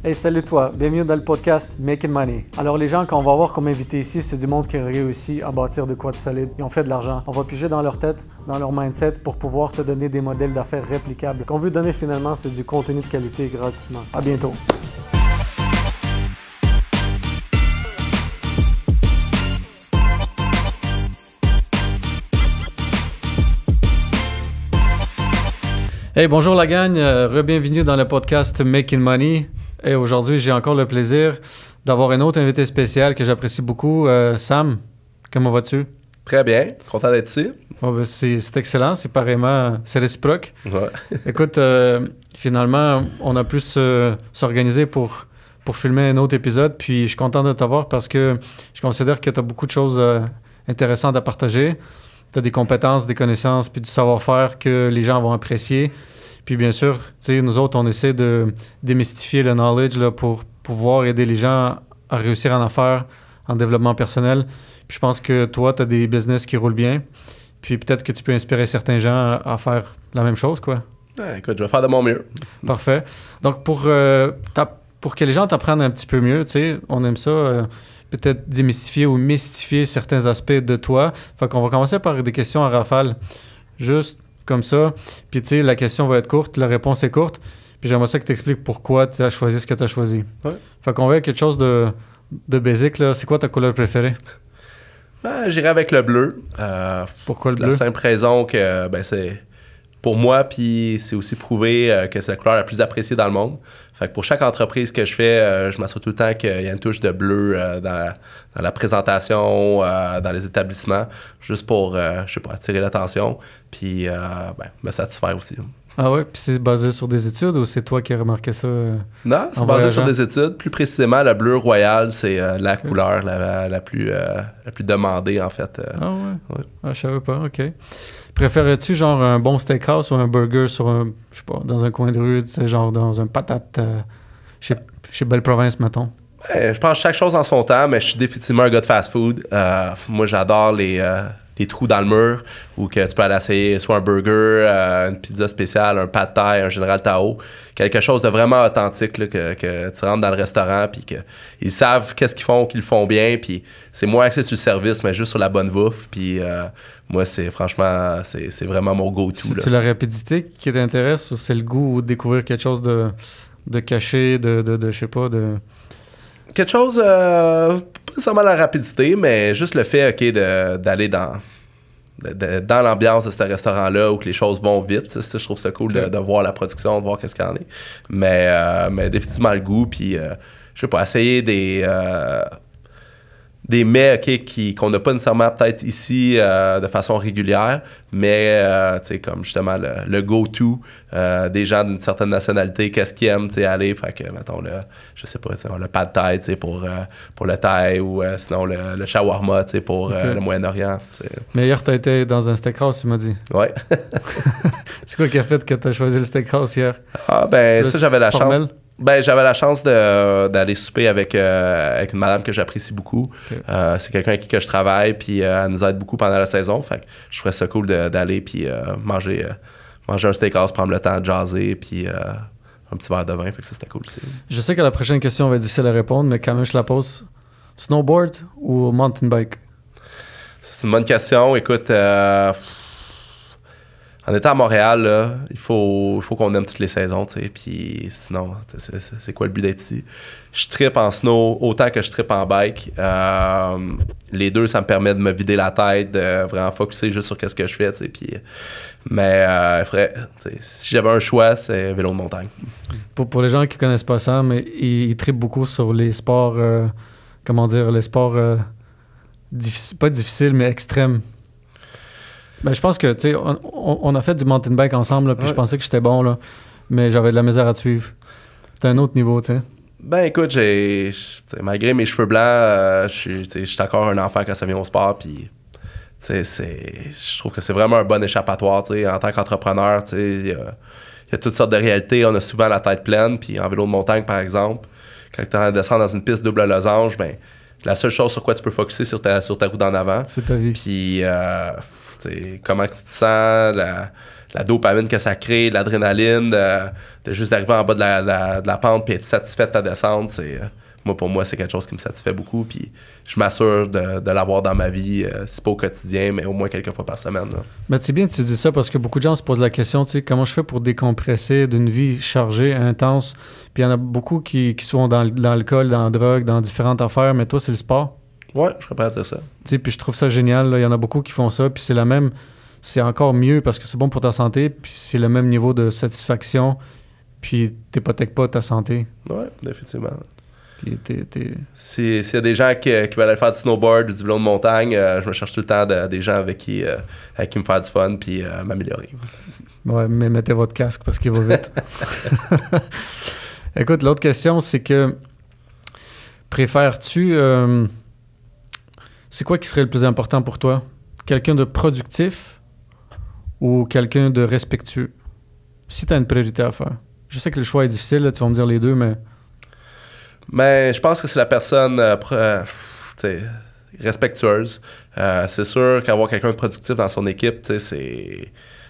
Hey, salut toi, bienvenue dans le podcast Making Money. Alors les gens qu'on va voir comme invités ici, c'est du monde qui a réussi à bâtir de quoi de solide. Ils ont fait de l'argent. On va piger dans leur tête, dans leur mindset pour pouvoir te donner des modèles d'affaires réplicables. Ce qu'on veut donner finalement, c'est du contenu de qualité gratuitement. À bientôt. Hey, bonjour la gang, re-bienvenue dans le podcast Making Money. Et aujourd'hui, j'ai encore le plaisir d'avoir un autre invité spécial que j'apprécie beaucoup. Sam, comment vas-tu? Très bien, content d'être ici. Oh, ben c'est excellent, c'est pareillement, c'est réciproque. Ouais. Écoute, finalement, on a pu s'organiser pour filmer un autre épisode, puis je suis content de t'avoir parce que je considère que tu as beaucoup de choses intéressantes à partager. Tu as des compétences, des connaissances, puis du savoir-faire que les gens vont apprécier. Puis bien sûr, tu sais, nous autres, on essaie de démystifier le knowledge là, pour pouvoir aider les gens à réussir en affaires, en développement personnel. Puis je pense que toi, tu as des business qui roulent bien. Puis peut-être que tu peux inspirer certains gens à faire la même chose, quoi. Ouais, écoute, je vais faire de mon mieux. Parfait. Donc, pour que les gens t'apprennent un petit peu mieux, tu sais, on aime ça... peut-être démystifier ou mystifier certains aspects de toi. Fait qu'on va commencer par des questions à rafale. Juste comme ça. Puis tu sais, la question va être courte, la réponse est courte. Puis j'aimerais ça que tu expliques pourquoi tu as choisi ce que tu as choisi. Ouais. Fait qu'on va avec quelque chose de basic, là. C'est quoi ta couleur préférée? Ben, j'irai avec le bleu. Pourquoi le bleu? La simple raison que c'est pour moi, puis c'est aussi prouvé que c'est la couleur la plus appréciée dans le monde. Fait que pour chaque entreprise que je fais, je m'assure tout le temps qu'il y a une touche de bleu dans la présentation, dans les établissements, juste pour, je sais pas, attirer l'attention, puis me satisfaire aussi. Ah ouais? Puis c'est basé sur des études ou c'est toi qui as remarqué ça? Non, c'est basé sur des études. Plus précisément, le bleu royal, c'est la couleur la plus demandée, en fait. Ah ouais? Ah, je savais pas, OK. Préférais-tu genre un bon steakhouse ou un burger sur un, je sais pas, dans un coin de rue, tu sais, genre dans un patate chez Belle-Province, mettons? Je pense chaque chose en son temps, mais je suis définitivement un gars de fast-food. Moi, j'adore les trous dans le mur où que tu peux aller essayer soit un burger, une pizza spéciale, un pad thai, un Général Tao. Quelque chose de vraiment authentique là, que tu rentres dans le restaurant puis qu'ils savent qu'est-ce qu'ils font, qu'ils le font bien. Puis c'est moins axé sur le service, mais juste sur la bonne bouffe. Puis moi, c'est vraiment mon go-to. C'est-tu la rapidité qui t'intéresse ou c'est le goût ou découvrir quelque chose de caché, de je sais pas, de... Quelque chose, pas nécessairement la rapidité, mais juste le fait, OK, d'aller dans l'ambiance de ce restaurant-là où que les choses vont vite. Ça, je trouve ça cool de voir la production, de voir qu'est-ce qu'il y en est. Mais définitivement le goût, puis je sais pas, essayer des mets qu'on n'a pas nécessairement peut-être ici de façon régulière, mais tu sais, comme justement le go-to des gens d'une certaine nationalité, qu'est-ce qu'ils aiment aller, fait que mettons je sais pas, le pad thai pour le thaï ou sinon le shawarma pour le Moyen-Orient. T'sais. Mais hier, t'as été dans un steakhouse, tu m'as dit. Ouais. C'est quoi qui a fait que t'as choisi le steakhouse hier? Ah ben ça, j'avais la formel? chance. Ben, j'avais la chance d'aller souper avec une madame que j'apprécie beaucoup. Okay. C'est quelqu'un avec qui que je travaille, puis elle nous aide beaucoup pendant la saison. Fait que je trouvais ça cool d'aller puis manger un steakhouse, prendre le temps de jaser, puis un petit verre de vin. Fait que ça, c'était cool aussi. Je sais que la prochaine question va être difficile à répondre, mais quand même, je la pose. Snowboard ou mountain bike? C'est une bonne question. Écoute, en étant à Montréal, là, il faut qu'on aime toutes les saisons, tu sais, puis sinon, c'est quoi le but d'être ici? Je trippe en snow autant que je trippe en bike. Les deux, ça me permet de me vider la tête, de vraiment focusser juste sur qu'est-ce que je fais, tu sais, puis... Mais, si j'avais un choix, c'est vélo de montagne. Pour les gens qui connaissent pas ça, mais ils trippent beaucoup sur les sports, les sports pas difficiles, mais extrêmes. Ben, je pense que, tu sais, on a fait du mountain bike ensemble, là, puis je pensais que j'étais bon, là, mais j'avais de la misère à te suivre. C'était un autre niveau, tu sais. Ben, écoute, malgré mes cheveux blancs, je suis encore un enfant quand ça vient au sport, puis, je trouve que c'est vraiment un bon échappatoire, tu sais, en tant qu'entrepreneur, tu sais, il y a toutes sortes de réalités, on a souvent la tête pleine, puis en vélo de montagne, par exemple, quand tu es en train de descendre dans une piste double losange, ben, la seule chose sur quoi tu peux focusser sur ta roue d'en avant. C'est ta vie. Puis, comment tu te sens, la dopamine que ça crée, l'adrénaline, de juste d'arriver en bas de la pente puis être satisfait de ta descente, pour moi, c'est quelque chose qui me satisfait beaucoup. Puis je m'assure de l'avoir dans ma vie, si pas au quotidien, mais au moins quelques fois par semaine. Là. Ben, c'est bien que tu dis ça parce que beaucoup de gens se posent la question, tu sais, comment je fais pour décompresser d'une vie chargée, intense. Puis il y en a beaucoup qui sont dans l'alcool, dans la drogue, dans différentes affaires, mais toi, c'est le sport. Ouais, je répète ça. Tu sais, puis je trouve ça génial. Il y en a beaucoup qui font ça, puis c'est encore mieux parce que c'est bon pour ta santé, puis c'est le même niveau de satisfaction, puis t'hypothèques pas ta santé. Ouais, définitivement. Puis S'il y a des gens qui veulent aller faire du snowboard ou du vélo de montagne, je me cherche tout le temps des gens avec qui me faire du fun puis m'améliorer. Ouais, mais mettez votre casque parce qu'il va vite. Écoute, l'autre question, c'est que préfères-tu... c'est quoi qui serait le plus important pour toi? Quelqu'un de productif ou quelqu'un de respectueux? Si tu as une priorité à faire. Je sais que le choix est difficile, là, tu vas me dire les deux, mais... Mais je pense que c'est la personne respectueuse. C'est sûr qu'avoir quelqu'un de productif dans son équipe,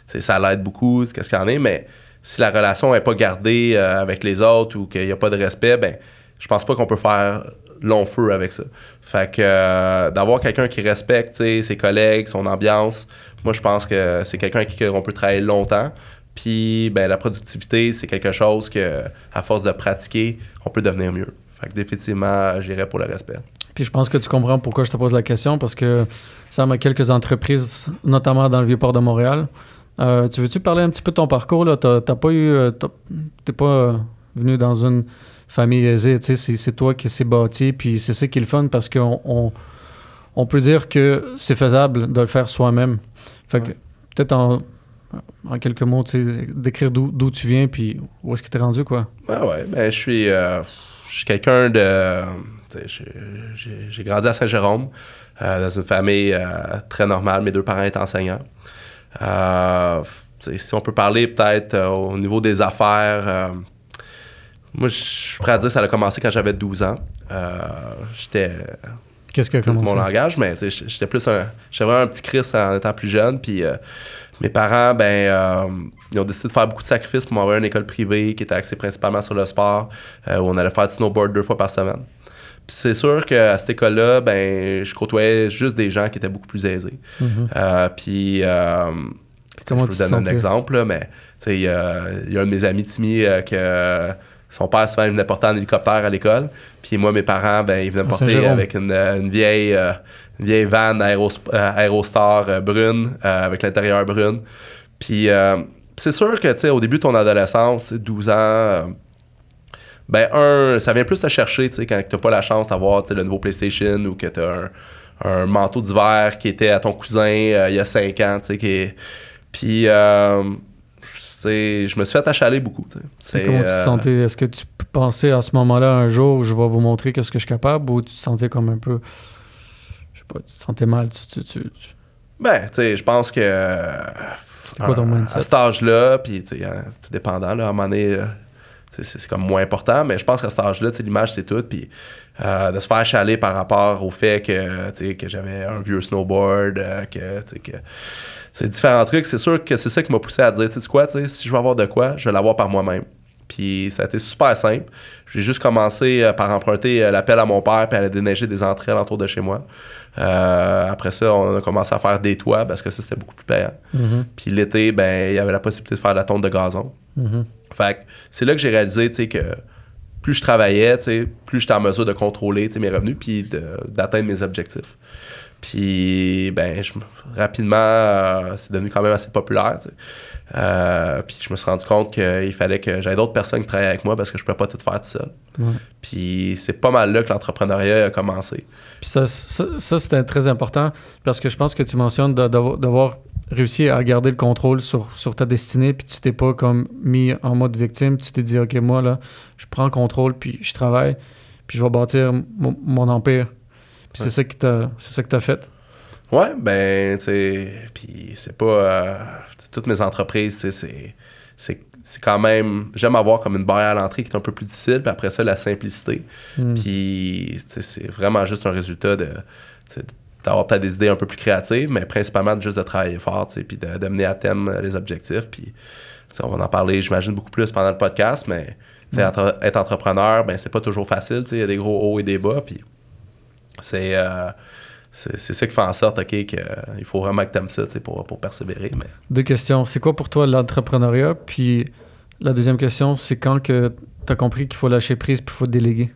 ça l'aide beaucoup, qu'est-ce qu'il y en est, mais si la relation n'est pas gardée avec les autres ou qu'il n'y a pas de respect, ben je pense pas qu'on peut faire long feu avec ça. Fait que d'avoir quelqu'un qui respecte ses collègues, son ambiance, moi je pense que c'est quelqu'un avec qui on peut travailler longtemps. Puis ben, la productivité, c'est quelque chose que, à force de pratiquer, on peut devenir mieux. Fait que définitivement, j'irais pour le respect. Puis je pense que tu comprends pourquoi je te pose la question, parce que ça m'a quelques entreprises, notamment dans le Vieux-Port de Montréal. Tu veux-tu parler un petit peu de ton parcours, là? T'es pas venu dans une famille aisée, tu sais, c'est toi qui s'est bâti, puis c'est ça qui est le fun, parce qu'on peut dire que c'est faisable de le faire soi-même. Fait que peut-être en quelques mots, tu sais, décrire d'où tu viens, puis où est-ce que t'es rendu, quoi. Ouais, ben je suis quelqu'un de... J'ai grandi à Saint-Jérôme, dans une famille très normale. Mes deux parents étaient enseignants. Si on peut parler peut-être au niveau des affaires, moi, je suis prêt à dire que ça a commencé quand j'avais 12 ans. Qu'est-ce qui a commencé? Mon langage, mais j'étais vraiment un petit Chris en étant plus jeune, puis... mes parents, ils ont décidé de faire beaucoup de sacrifices pour m'envoyer à une école privée qui était axée principalement sur le sport, où on allait faire du snowboard 2 fois par semaine. Puis c'est sûr qu'à cette école-là, je côtoyais juste des gens qui étaient beaucoup plus aisés. Puis, je vais vous donner un exemple, là, mais il y a un de mes amis, Timmy, que son père souvent il venait porter en hélicoptère à l'école. Puis moi, mes parents, ils venaient me porter avec une vieille van Aerostar brune, avec l'intérieur brune. Puis c'est sûr que, au début de ton adolescence, 12 ans, ça vient plus te chercher, quand t'as pas la chance d'avoir le nouveau PlayStation ou que t'as un manteau d'hiver qui était à ton cousin il y a 5 ans, Puis je me suis fait achaler beaucoup. Comment tu te sentais? Est-ce que tu pensais à ce moment-là, un jour, je vais vous montrer ce que je suis capable, ou tu te sentais comme un peu... Je sais pas, tu te sentais mal? Je pense que... C'était quoi ton mindset? À cet âge-là, puis tout dépendant, là, à un moment donné, c'est comme moins important, mais je pense qu'à cet âge-là, l'image, c'est tout, puis de se faire achaler par rapport au fait que j'avais un vieux snowboard, que c'est différents trucs, c'est sûr que c'est ça qui m'a poussé à dire, tu sais quoi, si je veux avoir de quoi, je vais l'avoir par moi-même. Puis ça a été super simple. J'ai juste commencé par emprunter l'appel à mon père puis aller déneiger des entrées alentour de chez moi. Après ça, on a commencé à faire des toits parce que ça, c'était beaucoup plus payant. Puis l'été, il y avait la possibilité de faire de la tonte de gazon. Fait que c'est là que j'ai réalisé, que plus je travaillais, plus j'étais en mesure de contrôler mes revenus puis d'atteindre mes objectifs. Puis, rapidement, c'est devenu quand même assez populaire. Puis, je me suis rendu compte qu'il fallait que j'aie d'autres personnes qui travaillaient avec moi parce que je ne pouvais pas tout faire tout seul. Puis, c'est pas mal là que l'entrepreneuriat a commencé. Puis, ça c'était très important parce que je pense que tu mentionnes d'avoir réussi à garder le contrôle sur ta destinée, puis tu t'es pas comme mis en mode victime. Tu t'es dit, OK, moi, là, je prends le contrôle, puis je travaille, puis je vais bâtir mon empire. Puis c'est ça que t'as fait? Ouais, puis c'est pas... toutes mes entreprises, c'est quand même... J'aime avoir comme une barrière à l'entrée qui est un peu plus difficile, puis après ça, la simplicité. Puis c'est vraiment juste un résultat d'avoir peut-être des idées un peu plus créatives, mais principalement juste de travailler fort, puis de mener à terme les objectifs. Puis on va en parler, j'imagine, beaucoup plus pendant le podcast, mais être entrepreneur, ben c'est pas toujours facile. Il y a des gros hauts et des bas, puis c'est ça qui fait en sorte qu'il faut vraiment que tu aimes ça pour persévérer. Mais... 2 questions. C'est quoi pour toi l'entrepreneuriat? Puis la deuxième question, c'est quand que tu as compris qu'il faut lâcher prise puis il faut déléguer?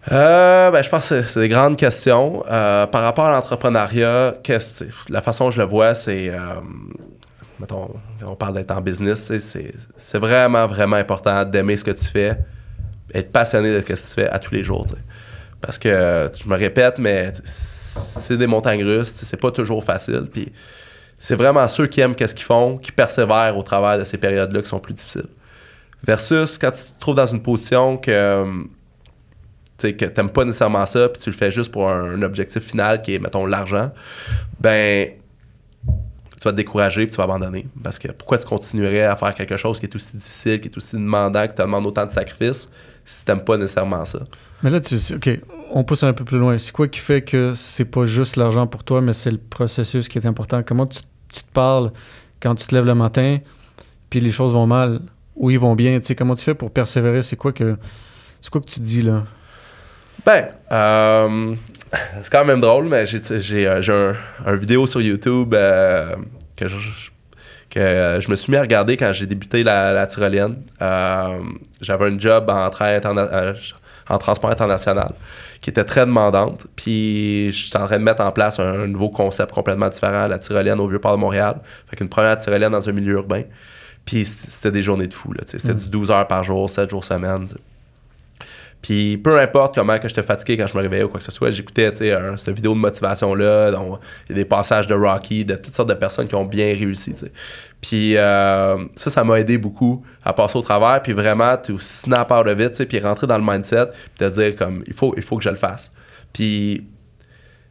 Je pense que c'est des grandes questions. Par rapport à l'entrepreneuriat, la façon dont je le vois, c'est... mettons, quand on parle d'être en business, c'est vraiment, vraiment important d'aimer ce que tu fais, être passionné de ce que tu fais à tous les jours. T'sais. Parce que, je me répète, mais c'est des montagnes russes, c'est pas toujours facile. Puis c'est vraiment ceux qui aiment ce qu'ils font, qui persévèrent au travers de ces périodes-là qui sont plus difficiles. Versus quand tu te trouves dans une position que t'aimes pas nécessairement ça, puis tu le fais juste pour un objectif final qui est, mettons, l'argent, ben tu vas te décourager puis tu vas abandonner. Parce que pourquoi tu continuerais à faire quelque chose qui est aussi difficile, qui est aussi demandant, qui te demande autant de sacrifices, si t'aimes pas nécessairement ça? Mais là, OK, on pousse un peu plus loin. C'est quoi qui fait que c'est pas juste l'argent pour toi, mais c'est le processus qui est important? Comment tu te parles quand tu te lèves le matin, puis les choses vont mal, ou ils vont bien? Comment tu fais pour persévérer? C'est quoi que tu dis, là? C'est quand même drôle, mais j'ai un vidéo sur YouTube que je me suis mis à regarder quand j'ai débuté la tyrolienne. J'avais un job en transport international qui était très demandante. Puis je suis en train de mettre en place un nouveau concept complètement différent, la tyrolienne au Vieux-Port de Montréal. Fait qu'une première tyrolienne dans un milieu urbain. Puis c'était des journées de fou. C'était du 12 heures par jour, 7 jours semaine. Puis peu importe comment que j'étais fatigué quand je me réveillais ou quoi que ce soit, j'écoutais cette vidéo de motivation-là. Il y a des passages de Rocky, de toutes sortes de personnes qui ont bien réussi. T'sais. Puis ça m'a aidé beaucoup à passer au travers. Puis vraiment, tu snap out of it, puis rentrer dans le mindset, puis te dire comme il faut que je le fasse. Puis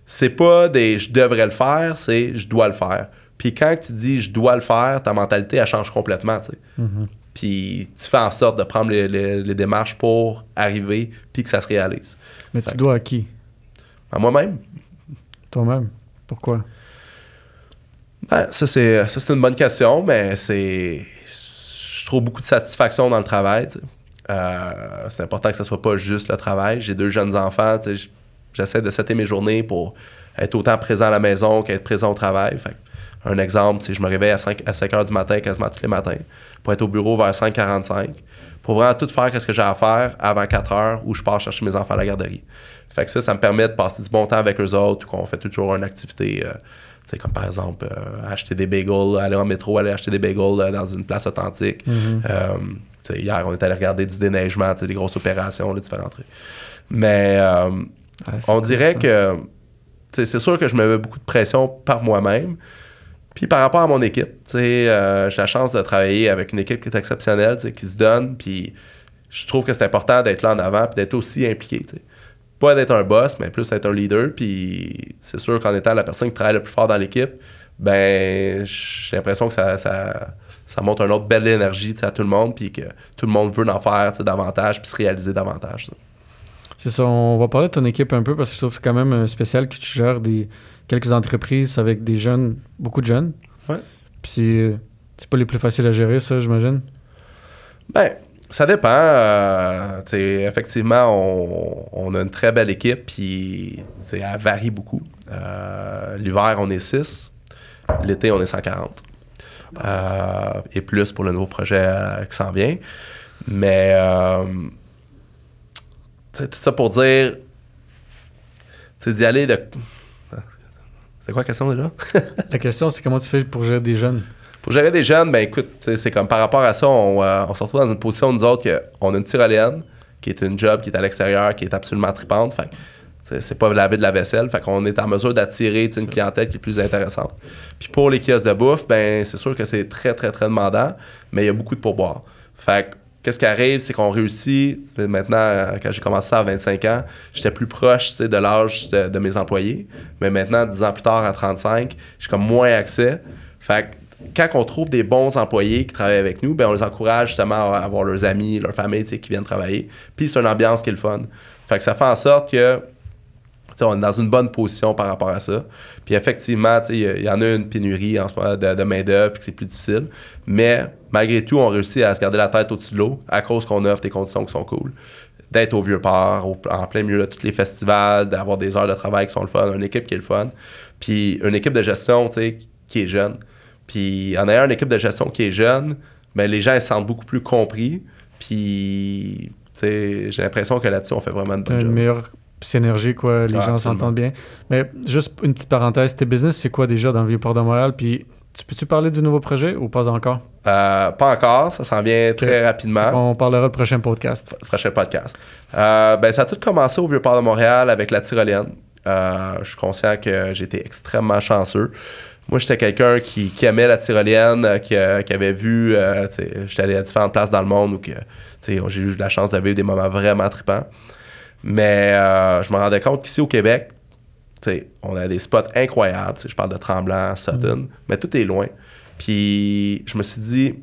c'est pas des je devrais le faire, c'est je dois le faire. Puis quand tu dis je dois le faire, ta mentalité elle change complètement. Mm-hmm. Puis tu fais en sorte de prendre les démarches pour arriver puis que ça se réalise. Mais tu dois à qui? À moi-même. Toi-même? Pourquoi? Ça c'est une bonne question, mais je trouve beaucoup de satisfaction dans le travail. C'est important que ce soit pas juste le travail. J'ai 2 jeunes enfants. J'essaie de setter mes journées pour être autant présent à la maison qu'être présent au travail. Fait, un exemple, je me réveille à 5 heures du matin quasiment tous les matins pour être au bureau vers 5h45 pour vraiment tout faire ce que j'ai à faire avant 4 heures où je pars chercher mes enfants à la garderie. Fait que ça me permet de passer du bon temps avec eux autres ou qu'on fait toujours une activité, comme par exemple acheter des bagels, aller en métro, aller acheter des bagels dans une place authentique. Mm-hmm. Hier, on est allé regarder du déneigement, des grosses opérations, là, différents trucs. Mais on dirait que c'est sûr que je me mets beaucoup de pression par moi-même. Puis par rapport à mon équipe, j'ai la chance de travailler avec une équipe qui est exceptionnelle, qui se donne, puis je trouve que c'est important d'être là en avant puis d'être aussi impliqué. T'sais. Pas d'être un boss, mais plus d'être un leader, puis c'est sûr qu'en étant la personne qui travaille le plus fort dans l'équipe, ben j'ai l'impression que ça montre une autre belle énergie à tout le monde, puis que tout le monde veut en faire davantage puis se réaliser davantage. T'sais. C'est ça, on va parler de ton équipe un peu parce que je trouve que c'est quand même spécial que tu gères quelques entreprises avec des jeunes, beaucoup de jeunes. Ouais. Puis c'est pas les plus faciles à gérer, ça, j'imagine? Ça dépend. Effectivement, on a une très belle équipe, puis elle varie beaucoup. L'hiver, on est 6. L'été, on est 140. Et plus pour le nouveau projet qui s'en vient. Mais... tout ça pour dire, d'y aller de... C'est quoi la question déjà? La question, c'est comment tu fais pour gérer des jeunes? Pour gérer des jeunes, ben écoute, c'est comme par rapport à ça, on se retrouve dans une position, nous autres, qu'on a une tyrolienne, qui est une job qui est à l'extérieur, qui est absolument tripante. Fait c'est pas laver de la vaisselle. Fait qu'on est en mesure d'attirer une clientèle qui est plus intéressante. Puis pour les kiosques de bouffe, ben c'est sûr que c'est très, très, très demandant, mais il y a beaucoup de pourboires. Fait que qu'est-ce qui arrive, c'est qu'on réussit. Maintenant, quand j'ai commencé ça à 25 ans, j'étais plus proche de l'âge de mes employés. Mais maintenant, 10 ans plus tard, à 35, j'ai comme moins accès. Fait que quand on trouve des bons employés qui travaillent avec nous, ben on les encourage justement à avoir leurs amis, leurs familles qui viennent travailler. Puis c'est une ambiance qui est le fun. Fait que ça fait en sorte que on est dans une bonne position par rapport à ça. Puis effectivement, il y en a une pénurie en ce moment de main-d'œuvre, puis que c'est plus difficile. Mais malgré tout, on réussit à se garder la tête au-dessus de l'eau à cause qu'on offre des conditions qui sont cool. D'être au Vieux-Port, en plein milieu de tous les festivals, d'avoir des heures de travail qui sont le fun, une équipe qui est le fun, puis une équipe de gestion qui est jeune. Puis en ayant une équipe de gestion qui est jeune, ben, les gens ils se sentent beaucoup plus compris. Puis j'ai l'impression que là-dessus, on fait vraiment une bonne job. Une meilleure synergie, quoi. Les gens s'entendent bien. Mais juste une petite parenthèse, tes business, c'est quoi déjà dans le Vieux-Port de Montréal? Puis peux-tu parler du nouveau projet ou pas encore? Pas encore, ça s'en vient très rapidement. On parlera le prochain podcast. Prochain podcast. Ça a tout commencé au Vieux-Port de Montréal avec la tyrolienne. Je suis conscient que j'étais extrêmement chanceux. Moi, j'étais quelqu'un qui aimait la tyrolienne, qui avait vu... j'étais allé à différentes places dans le monde où j'ai eu la chance de vivre des moments vraiment trippants. Mais je me rendais compte qu'ici au Québec, on a des spots incroyables. Je parle de Tremblant, Sutton, mais tout est loin. Puis je me suis dit,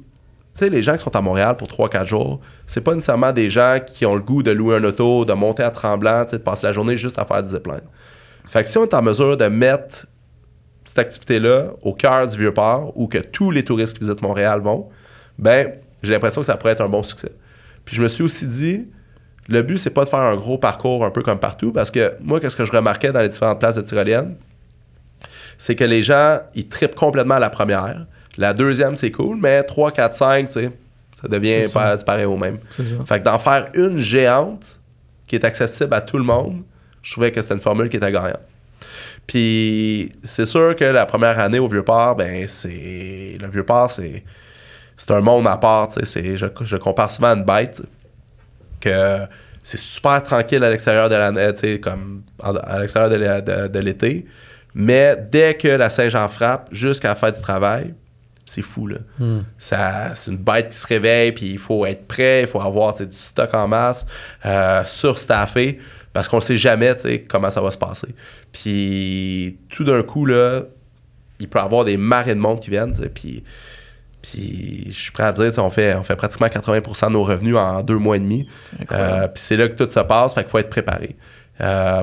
les gens qui sont à Montréal pour 3-4 jours, c'est pas nécessairement des gens qui ont le goût de louer un auto, de monter à Tremblant, de passer la journée juste à faire du zipline. Fait que si on est en mesure de mettre cette activité-là au cœur du Vieux-Port, où que tous les touristes qui visitent Montréal vont, ben j'ai l'impression que ça pourrait être un bon succès. Puis je me suis aussi dit, le but, c'est pas de faire un gros parcours un peu comme partout, parce que moi, qu'est-ce que je remarquais dans les différentes places de tyrolienne, c'est que les gens, ils trippent complètement à la première. La deuxième, c'est cool, mais 3, 4, 5, ça devient du pareil au même. Fait que d'en faire une géante qui est accessible à tout le monde, je trouvais que c'était une formule qui était gagnante. Puis c'est sûr que la première année au Vieux-Port, ben le Vieux-Port, c'est un monde à part. Je compare souvent à une bête, que c'est super tranquille à l'extérieur de l'année, comme à l'extérieur de l'été. Mais dès que la Saint-Jean frappe, jusqu'à la fête du travail, c'est fou, là. C'est une bête qui se réveille, puis il faut être prêt, il faut avoir du stock en masse, surstaffé, parce qu'on ne sait jamais comment ça va se passer. Puis tout d'un coup, là, il peut y avoir des marées de monde qui viennent, puis je suis prêt à dire, on fait pratiquement 80% de nos revenus en 2 mois et demi. Puis c'est là que tout se passe, fait qu'il faut être préparé.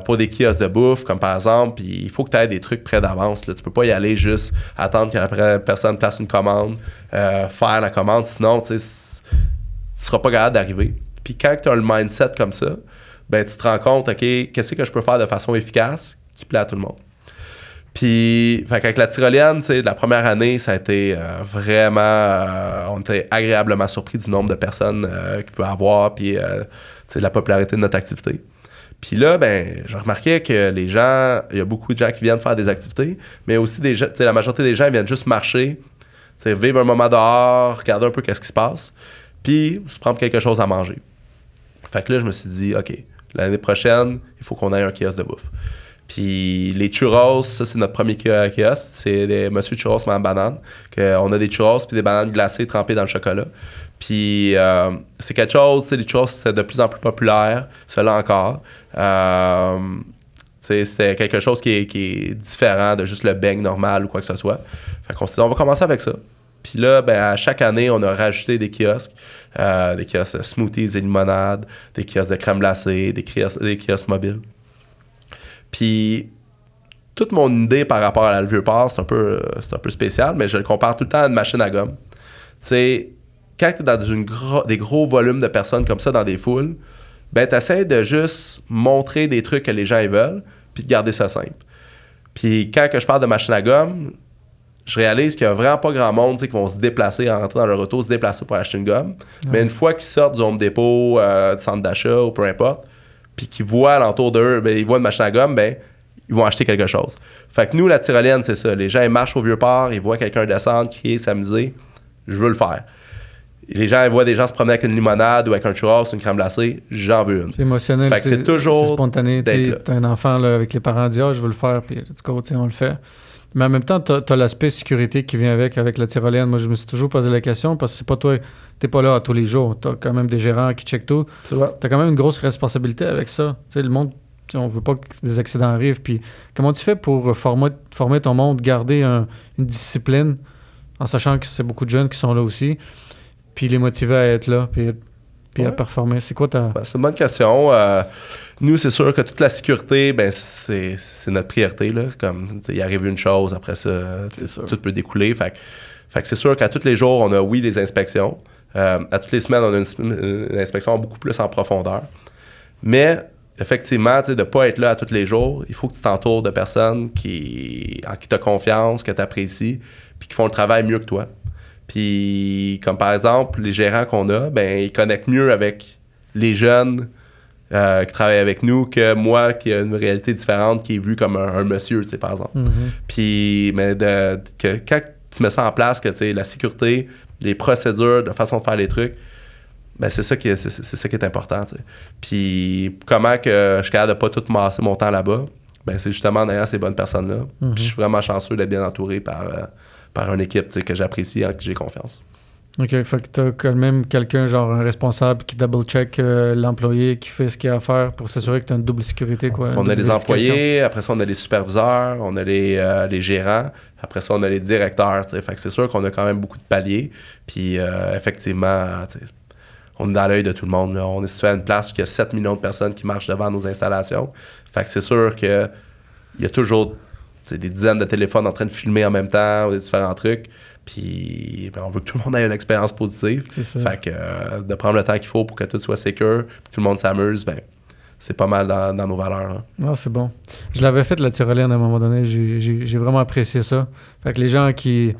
Pour des kiosques de bouffe, comme par exemple, puis il faut que tu aies des trucs prêts d'avance. Là. Tu peux pas y aller juste attendre que la personne place une commande, faire la commande, sinon tu seras pas capable d'arriver. Puis quand tu as le mindset comme ça, ben tu te rends compte, OK, qu'est-ce que je peux faire de façon efficace qui plaît à tout le monde. Puis, avec la tyrolienne, la première année, ça a été vraiment... on était agréablement surpris du nombre de personnes qu'il peut avoir, puis de la popularité de notre activité. Puis là, ben, je remarquais que les gens... Il y a beaucoup de gens qui viennent faire des activités, mais aussi des gens... La majorité des gens viennent juste marcher, vivre un moment dehors, regarder un peu qu'est-ce qui se passe, puis se prendre quelque chose à manger. Fait que là, je me suis dit, OK, l'année prochaine, il faut qu'on ait un kiosque de bouffe. Puis les churros, ça c'est notre premier kiosque, c'est des Monsieur Churros Mme Banane. On a des churros puis des bananes glacées trempées dans le chocolat. Puis c'est quelque chose, les churros c'est de plus en plus populaire, cela encore. C'est quelque chose qui est différent de juste le beigne normal ou quoi que ce soit. Fait qu'on s'est dit, on va commencer avec ça. Puis là, ben, à chaque année, on a rajouté des kiosques de smoothies et limonades, des kiosques de crème glacée, des kiosques mobiles. Puis, toute mon idée par rapport à le Vieux-Port, c'est un peu spécial, mais je le compare tout le temps à une machine à gomme. Tu sais, quand tu es dans des gros volumes de personnes comme ça dans des foules, ben, tu essaies de juste montrer des trucs que les gens ils veulent, puis de garder ça simple. Puis, quand que je parle de machine à gomme, je réalise qu'il n'y a vraiment pas grand monde qui vont se déplacer, rentrer dans leur auto, se déplacer pour acheter une gomme. Ouais. Mais une fois qu'ils sortent du Home Depot, du centre d'achat ou peu importe, puis qu'ils voient alentour d'eux, ben, ils voient une machine à gomme, ben, ils vont acheter quelque chose. Fait que nous, la tyrolienne, c'est ça. Les gens, ils marchent au Vieux-Port, ils voient quelqu'un descendre, crier, s'amuser. Je veux le faire. Les gens, ils voient des gens se promener avec une limonade ou avec un churros, une crème glacée. J'en veux une. C'est émotionnel. Fait que c'est toujours spontané. Tu as un enfant là, avec les parents qui disent « Ah, je veux le faire », puis du coup, on le fait. Mais en même temps, tu as l'aspect sécurité qui vient avec la tyrolienne. Moi, je me suis toujours posé la question parce que c'est pas toi, t'es pas là à tous les jours. Tu as quand même des gérants qui checkent tout. Tu as quand même une grosse responsabilité avec ça. Tu sais, le monde, on veut pas que des accidents arrivent. Puis comment tu fais pour former ton monde, garder une discipline en sachant que c'est beaucoup de jeunes qui sont là aussi, puis les motiver à être là, puis puis à performer? C'est quoi ta... Ben, c'est une bonne question. Nous, c'est sûr que toute la sécurité, ben, c'est notre priorité. Là. Comme, il arrive une chose, après ça, tout peut découler. Fait que c'est sûr qu'à tous les jours, on a, oui, les inspections. À toutes les semaines, on a une inspection beaucoup plus en profondeur. Mais, effectivement, de ne pas être là à tous les jours, il faut que tu t'entoures de personnes en qui tu as confiance, que tu apprécies, puis qui font le travail mieux que toi. Puis, comme par exemple, les gérants qu'on a, ben, ils connectent mieux avec les jeunes qui travaillent avec nous que moi, qui a une réalité différente, qui est vu comme un monsieur, tu sais, par exemple. Puis, mais quand tu mets ça en place, que tu sais, la sécurité, les procédures, la façon de faire les trucs, ben c'est ça qui est important, tu sais. Puis, comment que je suis capable de pas tout masser mon temps là-bas, ben c'est justement en ayant ces bonnes personnes-là. Puis, je suis vraiment chanceux d'être bien entouré par une équipe, tu sais, que j'apprécie, en qui j'ai confiance. OK, fait que t'as quand même quelqu'un, genre un responsable qui double-check l'employé, qui fait ce qu'il a à faire pour s'assurer que tu as une double sécurité, quoi. On a les employés, après ça, on a les superviseurs, on a les gérants, après ça, on a les directeurs, tu sais. Fait que c'est sûr qu'on a quand même beaucoup de paliers. Puis, effectivement, tu sais, on est dans l'œil de tout le monde, là. On est situé à une place où il y a 7 millions de personnes qui marchent devant nos installations. Fait que c'est sûr qu'il y a toujours des dizaines de téléphones en train de filmer en même temps, ou des différents trucs. Puis ben, on veut que tout le monde ait une expérience positive. Fait que de prendre le temps qu'il faut pour que tout soit secure, que tout le monde s'amuse, ben c'est pas mal dans nos valeurs. Là. Ah, c'est bon. Je l'avais fait la tyrolienne à un moment donné. J'ai vraiment apprécié ça. Fait que les gens qui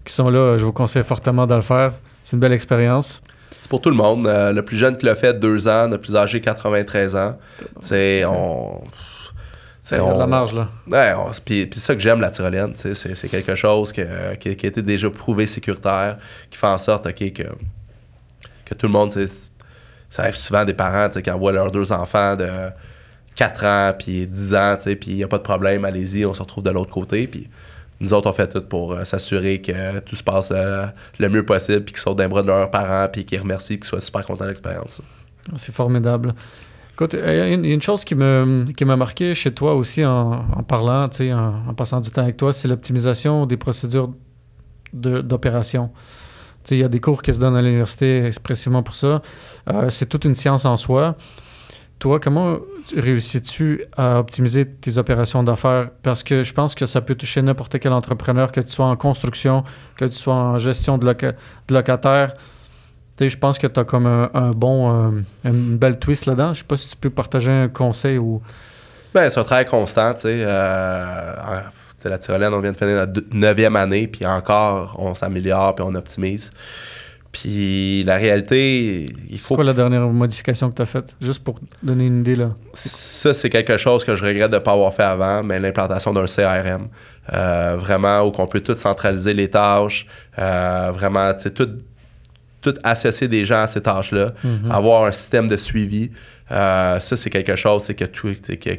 sont là, je vous conseille fortement de le faire. C'est une belle expérience. C'est pour tout le monde. Le plus jeune qui l'a fait, 2 ans, le plus âgé, 93 ans. C'est il y a de la marge, là. Ouais, puis c'est ça que j'aime, la tyrolienne. C'est quelque chose qui a été déjà prouvé sécuritaire, qui fait en sorte que tout le monde... Ça arrive souvent des parents qui envoient leurs 2 enfants de 4 ans puis 10 ans, puis il n'y a pas de problème, allez-y, on se retrouve de l'autre côté. Puis nous autres, on fait tout pour s'assurer que tout se passe le mieux possible, puis qu'ils sortent d'un bras de leurs parents, puis qu'ils remercient, puis qu'ils soient super contents de l'expérience. C'est formidable. Écoute, il y a une chose qui m'a marqué chez toi aussi en parlant, en passant du temps avec toi, c'est l'optimisation des procédures d'opération. Il y a des cours qui se donnent à l'université expressivement pour ça. C'est toute une science en soi. Toi, comment réussis-tu à optimiser tes opérations d'affaires? Parce que je pense que ça peut toucher n'importe quel entrepreneur, que tu sois en construction, que tu sois en gestion de locataires. Je pense que tu as comme une belle twist là-dedans. Je sais pas si tu peux partager un conseil ou... Ben, c'est un travail constant, tu sais. La tyrolienne, on vient de finir notre 9e année, puis encore, on s'améliore, puis on optimise. Puis la réalité, C'est quoi la dernière modification que tu as faite? Juste pour donner une idée, là. Ça, c'est quelque chose que je regrette de ne pas avoir fait avant, mais l'implantation d'un CRM. Vraiment, où on peut tout centraliser les tâches, vraiment, tu sais, tout associer des gens à ces tâches-là, avoir un système de suivi. Ça, c'est quelque chose qui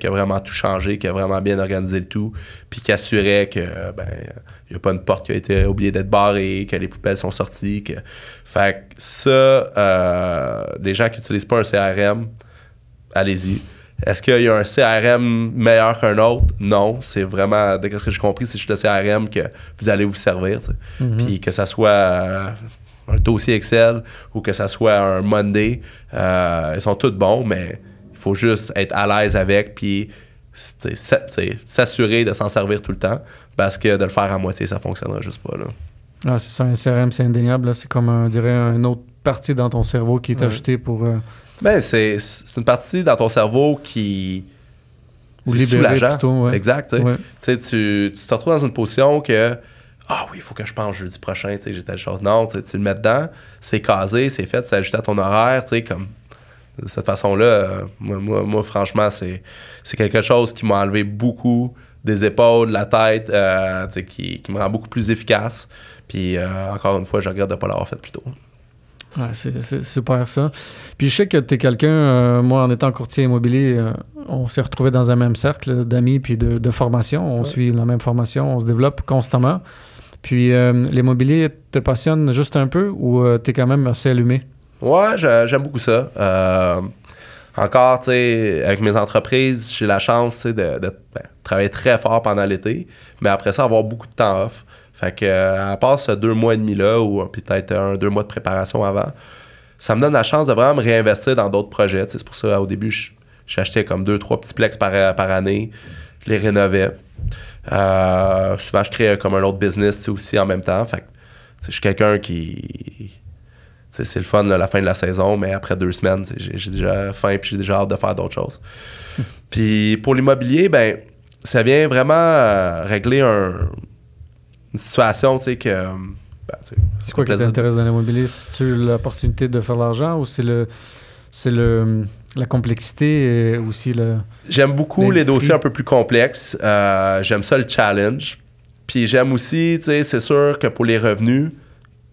a vraiment tout changé, qui a vraiment bien organisé le tout, puis qui assurait que il n'y a pas une porte qui a été oubliée d'être barrée, que les poubelles sont sorties. Fait que ça, les gens qui n'utilisent pas un CRM, allez-y. Est-ce qu'il y a un CRM meilleur qu'un autre? Non. C'est vraiment, de ce que j'ai compris, c'est juste le CRM que vous allez vous servir. Puis que ça soit... un dossier Excel ou que ça soit un Monday, ils sont tous bons, mais il faut juste être à l'aise avec puis s'assurer de s'en servir tout le temps parce que de le faire à moitié, ça fonctionnera juste pas. Là. Ah, c'est ça, un CRM, c'est indéniable. Là. C'est comme, on dirait, une autre partie dans ton cerveau qui est ajoutée pour... Ben, c'est une partie dans ton cerveau qui... Ou libérée plutôt, ouais. Exact. Tu te retrouves dans une position que... Ah oui, il faut que je pense jeudi prochain, j'ai telle chose. Non, tu le mets dedans, c'est casé, c'est fait, c'est ajusté à ton horaire, comme de cette façon-là. Moi, franchement, c'est quelque chose qui m'a enlevé beaucoup des épaules, de la tête, qui me rend beaucoup plus efficace. Puis, encore une fois, je regrette de ne pas l'avoir fait plus tôt. Ouais, c'est super ça. Puis je sais que tu es quelqu'un, moi en étant courtier immobilier, on s'est retrouvés dans un même cercle d'amis puis de formation. On suit la même formation, on se développe constamment. Puis l'immobilier te passionne juste un peu ou tu es quand même assez allumé? Ouais, j'aime beaucoup ça. Encore, tu sais, avec mes entreprises, j'ai la chance de travailler très fort pendant l'été, mais après ça, avoir beaucoup de temps off. Fait que, à part ce 2 mois et demi-là, ou peut-être 2 mois de préparation avant, ça me donne la chance de vraiment me réinvestir dans d'autres projets. C'est pour ça, au début, j'achetais comme 2-3 petits plex par année. Je les rénovais. Souvent, je crée comme un autre business aussi en même temps. Fait que, je suis quelqu'un qui... C'est le fun, là, la fin de la saison, mais après 2 semaines, j'ai déjà faim et j'ai déjà hâte de faire d'autres choses. Puis pour l'immobilier, ben ça vient vraiment régler une situation, tu sais, que... c'est quoi qui t'intéresse dans l'immobilier? C'est-tu l'opportunité de faire de l'argent ou c'est la complexité et aussi le... J'aime beaucoup les dossiers un peu plus complexes. J'aime ça, le challenge. Puis j'aime aussi, tu sais, c'est sûr que pour les revenus,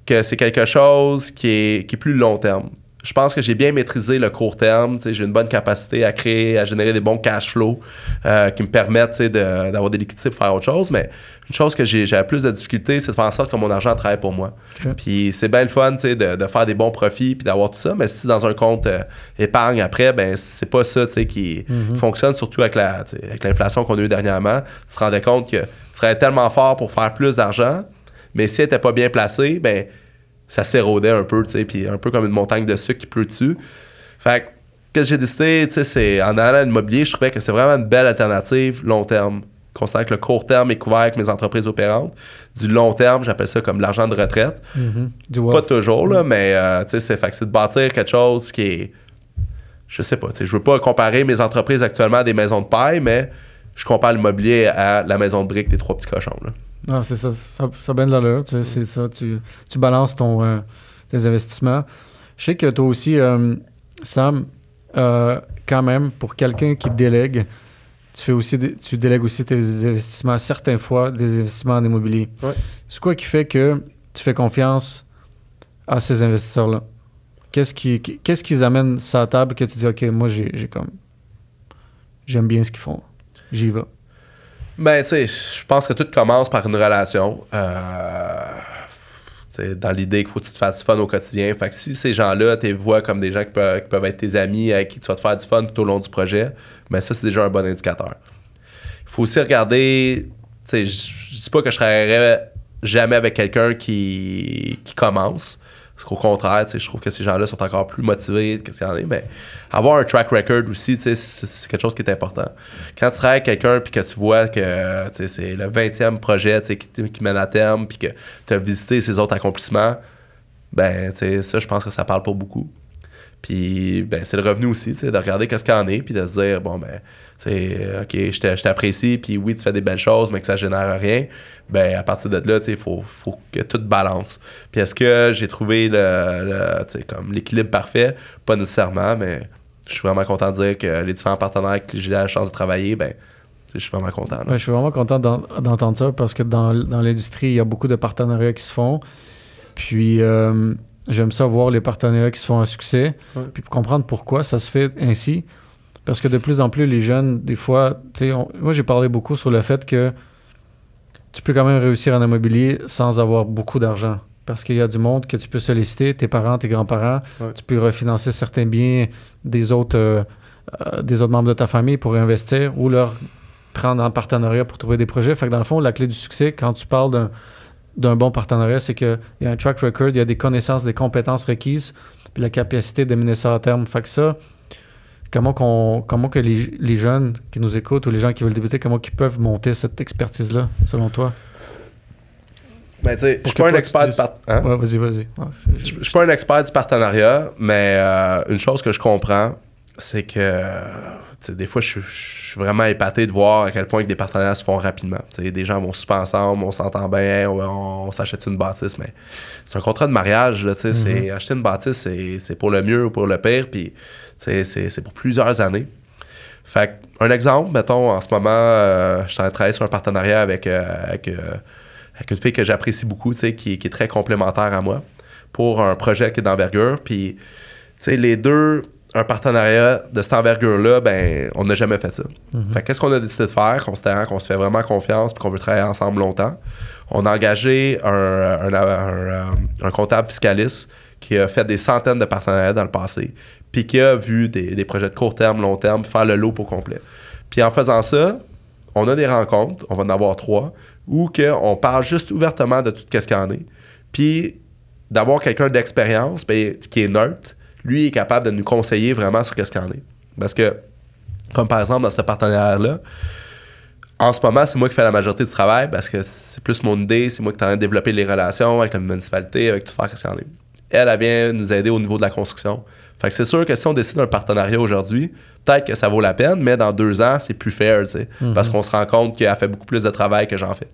que c'est quelque chose qui est plus long terme. Je pense que j'ai bien maîtrisé le court terme. J'ai une bonne capacité à créer, à générer des bons cash flows qui me permettent d'avoir des liquidités pour faire autre chose. Mais une chose que j'avais plus de difficulté, c'est de faire en sorte que mon argent travaille pour moi. Okay. Puis c'est bien le fun de faire des bons profits puis d'avoir tout ça. Mais si dans un compte épargne après, ben c'est pas ça qui fonctionne, surtout avec l'inflation qu'on a eue dernièrement. Tu te rendais compte que tu serais tellement fort pour faire plus d'argent, mais si elle n'était pas bien placée, ben ça s'érodait un peu, tu sais, puis un peu comme une montagne de sucre qui pleut dessus. Fait que, qu'est-ce que j'ai décidé, tu sais, c'est en allant à l'immobilier, je trouvais que c'est vraiment une belle alternative long terme. Considérant que le court terme est couvert avec mes entreprises opérantes. Du long terme, j'appelle ça comme de l'argent de retraite. Pas toujours, là, mais tu sais, c'est de bâtir quelque chose qui est... Je sais pas, tu sais, je veux pas comparer mes entreprises actuellement à des maisons de paille, mais je compare l'immobilier à la maison de briques des 3 petits cochons, là. Ah, c'est ça. Ça a bien de l'allure. Tu sais, c'est ça. Tu balances tes investissements. Je sais que toi aussi, Sam, quand même, pour quelqu'un qui délègue, tu délègues aussi tes investissements, certaines fois, des investissements en immobilier. Ouais. C'est quoi qui fait que tu fais confiance à ces investisseurs-là? Qu'est-ce qu'ils amènent sur la table que tu dis, OK, moi, j'aime bien ce qu'ils font. J'y vais. Ben, tu sais, je pense que tout commence par une relation. C'est dans l'idée qu'il faut que tu te fasses du fun au quotidien. Fait que si ces gens-là, tu les vois comme des gens qui peuvent être tes amis, avec qui tu vas te faire du fun tout au long du projet, ben ça, c'est déjà un bon indicateur. Il faut aussi regarder, tu sais, je dis pas que je travaillerais jamais avec quelqu'un qui commence. Parce qu'au contraire, je trouve que ces gens-là sont encore plus motivés que ce qu'il y en a. Mais avoir un track record aussi, c'est quelque chose qui est important. Quand tu travailles avec quelqu'un puis que tu vois que c'est le 20e projet qui mène à terme puis que tu as visité ses autres accomplissements, ben ça, je pense que ça parle pour beaucoup. Puis ben, c'est le revenu aussi, de regarder qu'est-ce qu'il y en est puis de se dire, bon, ben, OK, je t'apprécie, puis oui, tu fais des belles choses, mais que ça génère rien. Ben, à partir de là, il faut que tout balance. Puis est-ce que j'ai trouvé comme l'équilibre parfait? Pas nécessairement, mais je suis vraiment content de dire que les différents partenaires avec qui j'ai la chance de travailler, ben, je suis vraiment content. Ben, je suis vraiment content d'entendre ça parce que dans l'industrie, il y a beaucoup de partenariats qui se font. Puis j'aime ça voir les partenariats qui se font un succès, puis pour comprendre pourquoi ça se fait ainsi. Parce que de plus en plus, les jeunes, des fois, moi j'ai parlé beaucoup sur le fait que tu peux quand même réussir en immobilier sans avoir beaucoup d'argent. Parce qu'il y a du monde que tu peux solliciter, tes parents, tes grands-parents, tu peux refinancer certains biens des autres membres de ta famille pour investir ou leur prendre en partenariat pour trouver des projets. Fait que dans le fond, la clé du succès, quand tu parles d'un bon partenariat, c'est qu'il y a un track record, il y a des connaissances, des compétences requises, puis la capacité de mener ça à terme. Fait que ça, comment que les jeunes qui nous écoutent ou les gens qui veulent débuter, comment ils peuvent monter cette expertise-là, selon toi? Ben, tu sais, je suis pas un expert du partenariat. Ouais, vas-y. Je suis pas un expert du partenariat, mais une chose que je comprends, c'est que des fois, je suis vraiment épaté de voir à quel point que des partenariats se font rapidement. T'sais, des gens vont super ensemble, on s'entend bien, on s'achète une bâtisse, mais c'est un contrat de mariage. Là, c'est acheter une bâtisse, c'est pour le mieux ou pour le pire, puis c'est pour plusieurs années. Fait un exemple, mettons, en ce moment, je suis en train de travailler sur un partenariat avec une fille que j'apprécie beaucoup, qui est très complémentaire à moi, pour un projet qui est d'envergure. Puis, les deux, un partenariat de cette envergure-là, ben, on n'a jamais fait ça. Fait qu'est-ce qu'on a décidé de faire, considérant qu'on se fait vraiment confiance et qu'on veut travailler ensemble longtemps? On a engagé un comptable fiscaliste qui a fait des centaines de partenariats dans le passé, puis qui a vu des projets de court terme, long terme, faire le lot au complet. Puis en faisant ça, on a des rencontres, on va en avoir 3, où on parle juste ouvertement de tout ce qu'il y en est. Puis d'avoir quelqu'un d'expérience ben, qui est neutre, lui est capable de nous conseiller vraiment sur qu'est-ce qu'il en est. Parce que, comme par exemple dans ce partenariat-là, en ce moment, c'est moi qui fais la majorité du travail parce que c'est plus mon idée, c'est moi qui est en train de développer les relations avec la municipalité, avec tout faire qu'est-ce qu'il en est. Elle vient nous aider au niveau de la construction. Fait que c'est sûr que si on décide d'un partenariat aujourd'hui, peut-être que ça vaut la peine, mais dans 2 ans, c'est plus fair, tu sais, parce qu'on se rend compte qu'elle fait beaucoup plus de travail que j'en fais.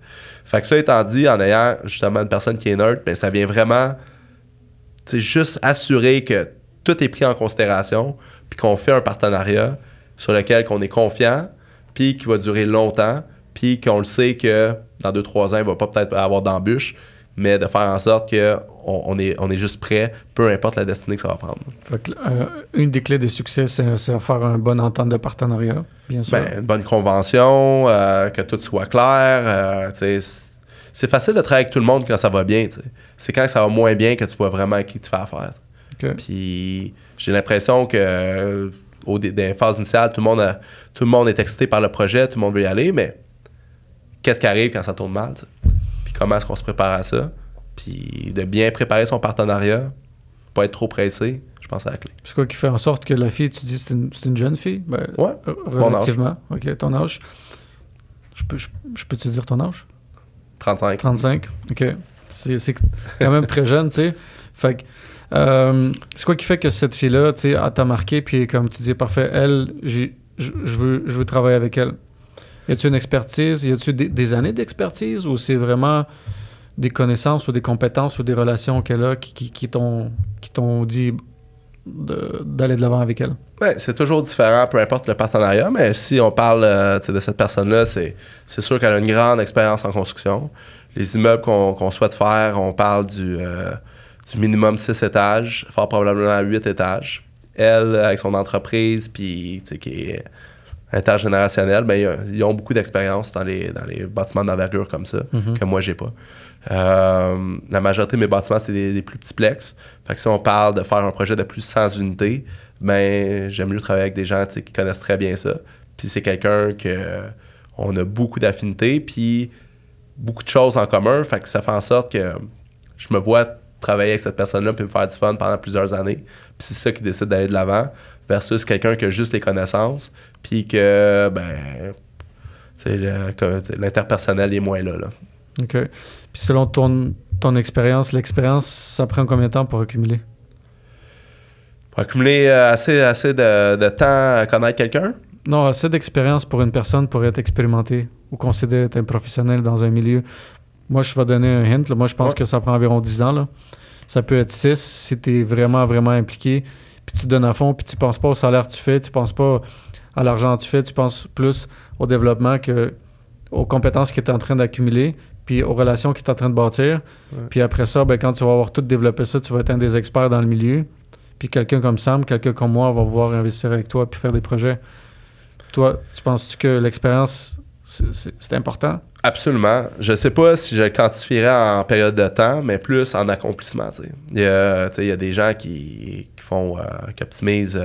Fait que ça étant dit, en ayant justement une personne qui est neutre, ben, ça vient vraiment, tu sais, juste assurer que tout est pris en considération, puis qu'on fait un partenariat sur lequel on est confiant, puis qui va durer longtemps, puis qu'on le sait que dans 2-3 ans, il va pas peut-être avoir d'embûches, mais de faire en sorte qu'on est juste prêt, peu importe la destinée que ça va prendre. Fait que, une des clés de succès, c'est faire une bonne entente de partenariat, bien sûr. Ben, une bonne convention, que tout soit clair. C'est facile de travailler avec tout le monde quand ça va bien. T'sais. C'est quand ça va moins bien que tu vois vraiment à qui tu fais affaire. Okay. Puis j'ai l'impression que dans les phases initiales, tout le monde est excité par le projet, tout le monde veut y aller, mais qu'est-ce qui arrive quand ça tourne mal? T'sais? Puis comment est-ce qu'on se prépare à ça? Puis de bien préparer son partenariat, pas être trop pressé, je pense à la clé. C'est quoi qui fait en sorte que la fille, tu dis, c'est une jeune fille? Ben, ouais, relativement. OK, ton âge. Je peux te dire ton âge? 35. 35, OK. C'est quand même très jeune, tu sais. Fait que, c'est quoi qui fait que cette fille-là, tu sais, t'a marqué, puis comme tu dis, parfait, elle, je veux travailler avec elle. Y a-tu une expertise? Y a-tu des années d'expertise ou c'est vraiment des connaissances ou des compétences ou des relations qu'elle a qui t'ont dit d'aller de l'avant avec elle? Ouais, c'est toujours différent, peu importe le partenariat, mais si on parle de cette personne-là, c'est sûr qu'elle a une grande expérience en construction. Les immeubles qu'on souhaite faire, on parle du minimum 6 étages, fort probablement 8 étages. Elle, avec son entreprise, puis qui est intergénérationnelle, ben, ils ont beaucoup d'expérience dans les bâtiments d'envergure comme ça, que moi, j'ai pas. La majorité de mes bâtiments, c'est des plus petits plex. Fait que si on parle de faire un projet de plus de 100 unités, ben, j'aime mieux travailler avec des gens qui connaissent très bien ça. Puis c'est quelqu'un on a beaucoup d'affinités, puis beaucoup de choses en commun. Fait que ça fait en sorte que je me vois travailler avec cette personne-là puis me faire du fun pendant plusieurs années. Puis c'est ça qui décide d'aller de l'avant versus quelqu'un qui a juste les connaissances puis que, ben, l'interpersonnel est moins là. OK. Puis selon ton expérience, l'expérience, ça prend combien de temps pour accumuler? Pour accumuler assez de temps à connaître quelqu'un? Non, assez d'expérience pour une personne pour être expérimentée ou considéré être un professionnel dans un milieu. Moi, je vais donner un hint. Là. Moi, je pense que ça prend environ 10 ans. Là. Ça peut être 6 si tu es vraiment, vraiment impliqué. Puis tu donnes à fond, puis tu penses pas au salaire que tu fais, tu penses pas à l'argent que tu fais, tu penses plus au développement aux compétences que tu es en train d'accumuler, puis aux relations que tu es en train de bâtir. Ouais. Puis après ça, ben, quand tu vas avoir tout développé ça, tu vas être un des experts dans le milieu. Puis quelqu'un comme Sam, quelqu'un comme moi va pouvoir investir avec toi puis faire des projets. Toi, tu penses-tu que l'expérience, c'est important? Absolument. Je sais pas si je le quantifierais en période de temps, mais plus en accomplissement. Il y a des gens qui optimisent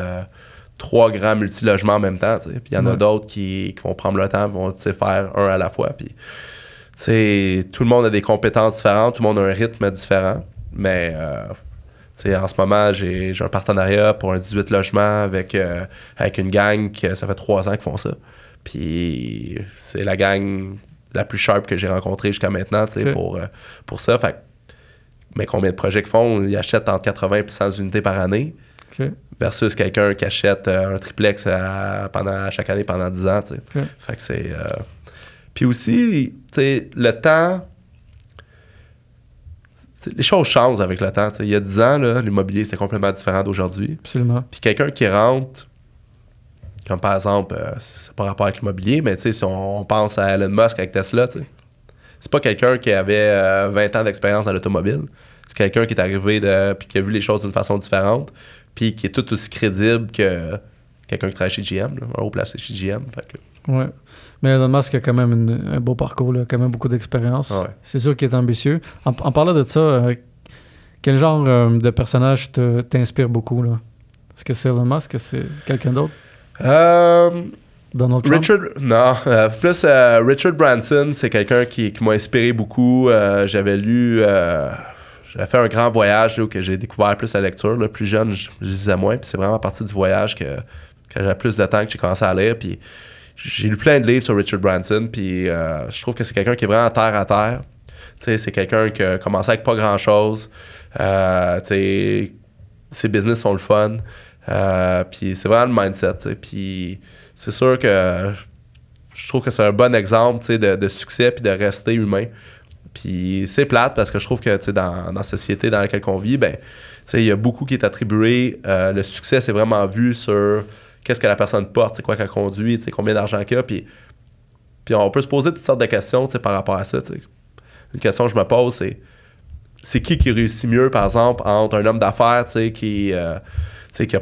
3 grands multilogements en même temps. Puis il y en a d'autres qui vont prendre le temps et vont faire un à la fois. Puis, tout le monde a des compétences différentes, tout le monde a un rythme différent. Mais en ce moment, j'ai un partenariat pour un 18 logements avec une gang que ça fait 3 ans qu'ils font ça. Puis c'est la gang la plus sharp que j'ai rencontrée jusqu'à maintenant pour ça. Fait, mais combien de projets qu'ils font? Ils achètent entre 80 et 100 unités par année versus quelqu'un qui achète un triplex chaque année pendant 10 ans. Fait que c'est... Puis aussi, le temps... Les choses changent avec le temps. Il y a 10 ans, là, l'immobilier, c'était complètement différent d'aujourd'hui. Absolument. Puis quelqu'un qui rentre... Comme par exemple, c'est pas rapport avec l'immobilier, mais si on pense à Elon Musk avec Tesla, c'est pas quelqu'un qui avait 20 ans d'expérience dans l'automobile. C'est quelqu'un qui est arrivé puis qui a vu les choses d'une façon différente, puis qui est tout aussi crédible que quelqu'un qui travaille chez GM, là, un haut placé chez GM. Oui. Mais Elon Musk a quand même un beau parcours, là, quand même beaucoup d'expérience. Ouais. C'est sûr qu'il est ambitieux. En parlant de ça, quel genre de personnage t'inspire beaucoup, là? Est-ce que c'est Elon Musk? Est-ce que c'est quelqu'un d'autre? Donald Trump? Plus Richard Branson, c'est quelqu'un qui m'a inspiré beaucoup. J'avais lu j'avais fait un grand voyage là, où que j'ai découvert plus la lecture. Là. Plus jeune, je lisais moins. Puis c'est vraiment à partir du voyage que j'avais plus de temps que j'ai commencé à lire. Puis j'ai lu plein de livres sur Richard Branson. Puis je trouve que c'est quelqu'un qui est vraiment terre à terre. T'sais, c'est quelqu'un qui a commencé avec pas grand-chose. Ses business sont le fun. Puis c'est vraiment le mindset. Puis c'est sûr que je trouve que c'est un bon exemple de succès puis de rester humain. Puis c'est plate parce que je trouve que dans la société dans laquelle on vit, ben, il y a beaucoup qui est attribué. Le succès, c'est vraiment vu sur qu'est-ce que la personne porte, c'est quoi qu'elle conduit, combien d'argent qu'elle a. Puis on peut se poser toutes sortes de questions par rapport à ça. T'sais. Une question que je me pose, c'est qui réussit mieux, par exemple, entre un homme d'affaires qui a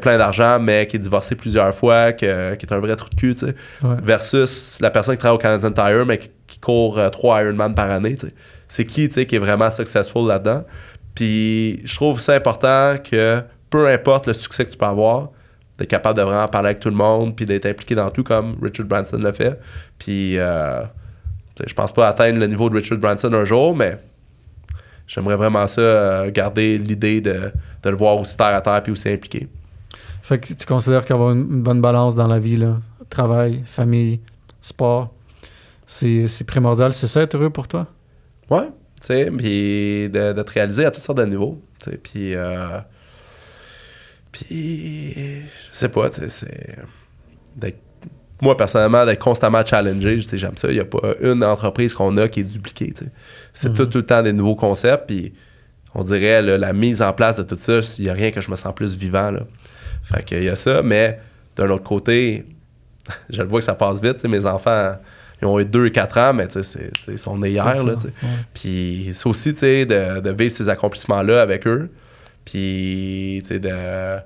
plein d'argent, mais qui est divorcé plusieurs fois, qui est un vrai trou de cul, versus la personne qui travaille au Canadian Tire, mais qui court 3 Ironman par année. T'sais. C'est qui est vraiment successful là-dedans. Puis je trouve ça important que peu importe le succès que tu peux avoir, d'être capable de vraiment parler avec tout le monde, puis d'être impliqué dans tout comme Richard Branson le fait. Puis je pense pas atteindre le niveau de Richard Branson un jour, mais j'aimerais vraiment ça, garder l'idée de le voir aussi terre à terre puis aussi impliqué. Fait que tu considères qu'avoir une bonne balance dans la vie, là, travail, famille, sport, c'est primordial. C'est ça être heureux pour toi? Ouais, tu sais, puis de te réaliser à toutes sortes de niveaux, tu sais, puis je sais pas, tu sais, c'est moi, personnellement, d'être constamment challengé, j'aime ça. Il n'y a pas une entreprise qu'on a qui est dupliquée, tu sais. C'est tout le temps des nouveaux concepts, puis on dirait, là, la mise en place de tout ça, il n'y a rien que je me sens plus vivant, là. Fait qu'il y a ça, mais d'un autre côté, je le vois que ça passe vite, tu sais, mes enfants... Ils ont eu 2 et 4 ans, mais ils sont nés hier. Là, puis c'est aussi de vivre ces accomplissements-là avec eux. Puis de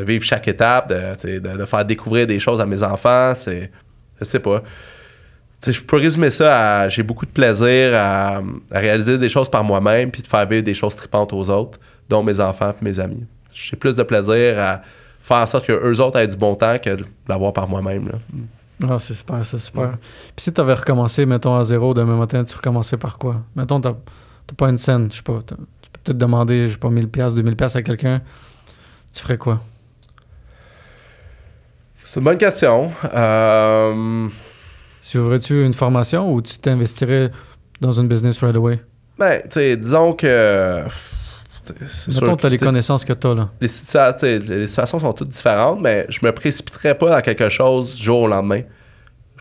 vivre chaque étape, de faire découvrir des choses à mes enfants. Je sais pas. Je peux résumer ça à j'ai beaucoup de plaisir à réaliser des choses par moi-même puis de faire vivre des choses tripantes aux autres, dont mes enfants et mes amis. J'ai plus de plaisir à faire en sorte qu'eux autres aient du bon temps que de l'avoir par moi-même. Là. Ah, c'est super, c'est super. Puis si tu avais recommencé, mettons, à zéro demain matin, tu recommençais par quoi? Mettons, t'as pas une scène, je sais pas, tu peux peut-être demander, je sais pas, 1000$, 2000$ à quelqu'un. Tu ferais quoi? C'est une bonne question. Tu ouvrais-tu une formation ou tu t'investirais dans une business right away? Ben, tu sais, disons que... Mettons que tu as les connaissances que tu as, là. Les situations sont toutes différentes, mais je me précipiterais pas dans quelque chose du jour au lendemain.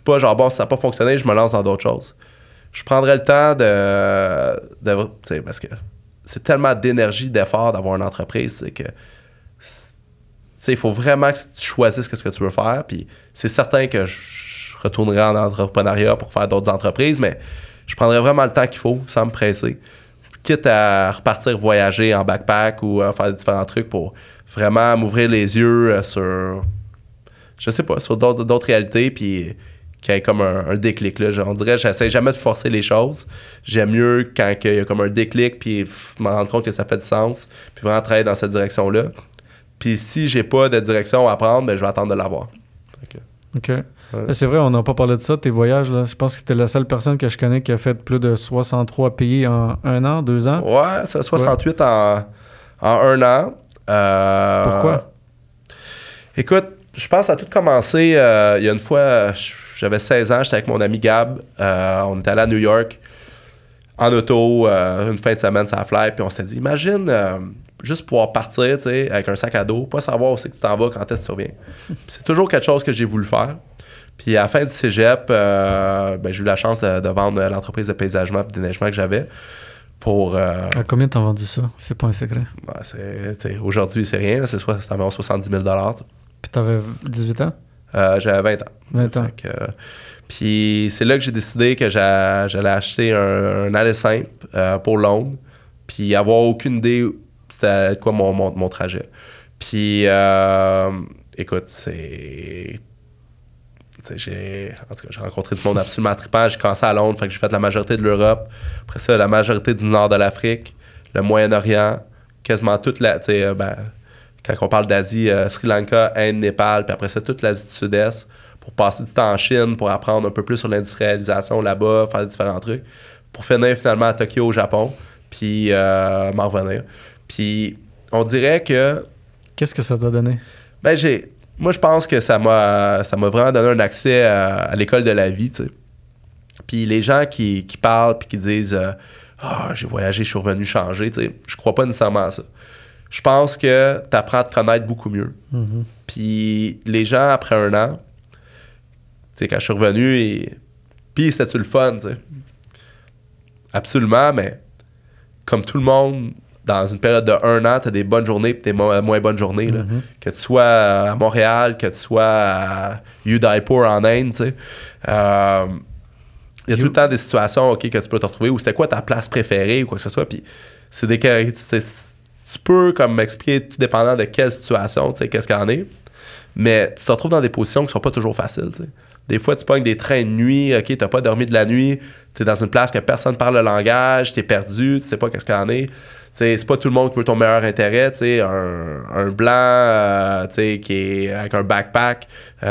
Pas genre, bon, si ça n'a pas fonctionné, je me lance dans d'autres choses. Je prendrais le temps de parce que c'est tellement d'énergie, d'effort d'avoir une entreprise, c'est que il faut vraiment que tu choisisses ce que tu veux faire. Puis c'est certain que je retournerai en entrepreneuriat pour faire d'autres entreprises, mais je prendrais vraiment le temps qu'il faut sans me presser. Quitte à repartir voyager en backpack ou à faire différents trucs pour vraiment m'ouvrir les yeux sur, je sais pas, sur d'autres réalités, puis qu'il y ait comme un déclic. Là. On dirait que j'essaie jamais de forcer les choses. J'aime mieux quand il y a comme un déclic, puis me rendre compte que ça fait du sens, puis vraiment travailler dans cette direction-là. Puis si j'ai pas de direction à prendre, ben, je vais attendre de l'avoir. OK. Ouais. C'est vrai, on n'a pas parlé de ça, tes voyages. Là. Je pense que tu es la seule personne que je connais qui a fait plus de 63 pays en 1 an, 2 ans. Ouais, c'est 68 en 1 an. Pourquoi? Écoute, je pense que ça a tout commencé il y a une fois, j'avais 16 ans, j'étais avec mon ami Gab. On était allé à New York en auto, une fin de semaine, ça a fly, puis on s'est dit, imagine juste pouvoir partir, tu sais, avec un sac à dos, pas savoir où c'est que tu t'en vas, quand est-ce que tu reviens. C'est toujours quelque chose que j'ai voulu faire. Puis à la fin du cégep, j'ai eu la chance de vendre l'entreprise de paysagement et de déneigement que j'avais pour... À combien t'as vendu ça? C'est pas un secret. Aujourd'hui, c'est rien. C'est environ 70 000 $. Puis t'avais 18 ans? J'avais 20 ans. 20 ans. Puis c'est là que j'ai décidé que j'allais acheter un aller simple pour Londres, puis avoir aucune idée c'était quoi mon trajet. Puis écoute, j'ai rencontré du monde absolument trippant. J'ai commencé à Londres, fait que j'ai fait la majorité de l'Europe. Après ça, la majorité du nord de l'Afrique, le Moyen-Orient, quasiment toute la... quand on parle d'Asie, Sri Lanka, Inde, Népal, puis après ça, toute l'Asie du Sud-Est, pour passer du temps en Chine, pour apprendre un peu plus sur l'industrialisation là-bas, faire différents trucs, pour finir finalement à Tokyo, au Japon. puis m'en revenir. Puis on dirait que... Qu'est-ce que ça t'a donné? Ben, moi, je pense que ça m'a vraiment donné un accès à l'école de la vie, tu sais. Puis les gens qui parlent puis qui disent j'ai voyagé, je suis revenu changer, tu sais, je crois pas nécessairement à ça. Je pense que tu apprends à te connaître beaucoup mieux. Mm-hmm. Puis les gens, après 1 an, tu sais, quand je suis revenu, puis c'était-tu le fun, tu sais? Absolument, mais comme tout le monde, dans une période de 1 an, tu as des bonnes journées et des moins bonnes journées. Là. Mm-hmm. Que tu sois à Montréal, que tu sois à Udaipur en Inde, tu sais. Il y a tout le temps des situations que tu peux te retrouver où c'était quoi ta place préférée ou quoi que ce soit. Puis c'est tu peux comme m'expliquer tout dépendant de quelle situation, tu sais, qu'est-ce qu'il y en est. Mais tu te retrouves dans des positions qui sont pas toujours faciles, tu sais. Des fois, tu pognes des trains de nuit, OK, t'as pas dormi de la nuit, t'es dans une place que personne parle le langage, t'es perdu, tu sais pas qu'est-ce qu'il y en est. Tu sais, c'est pas tout le monde qui veut ton meilleur intérêt, tu sais, un blanc, tu sais, qui est avec un backpack, tu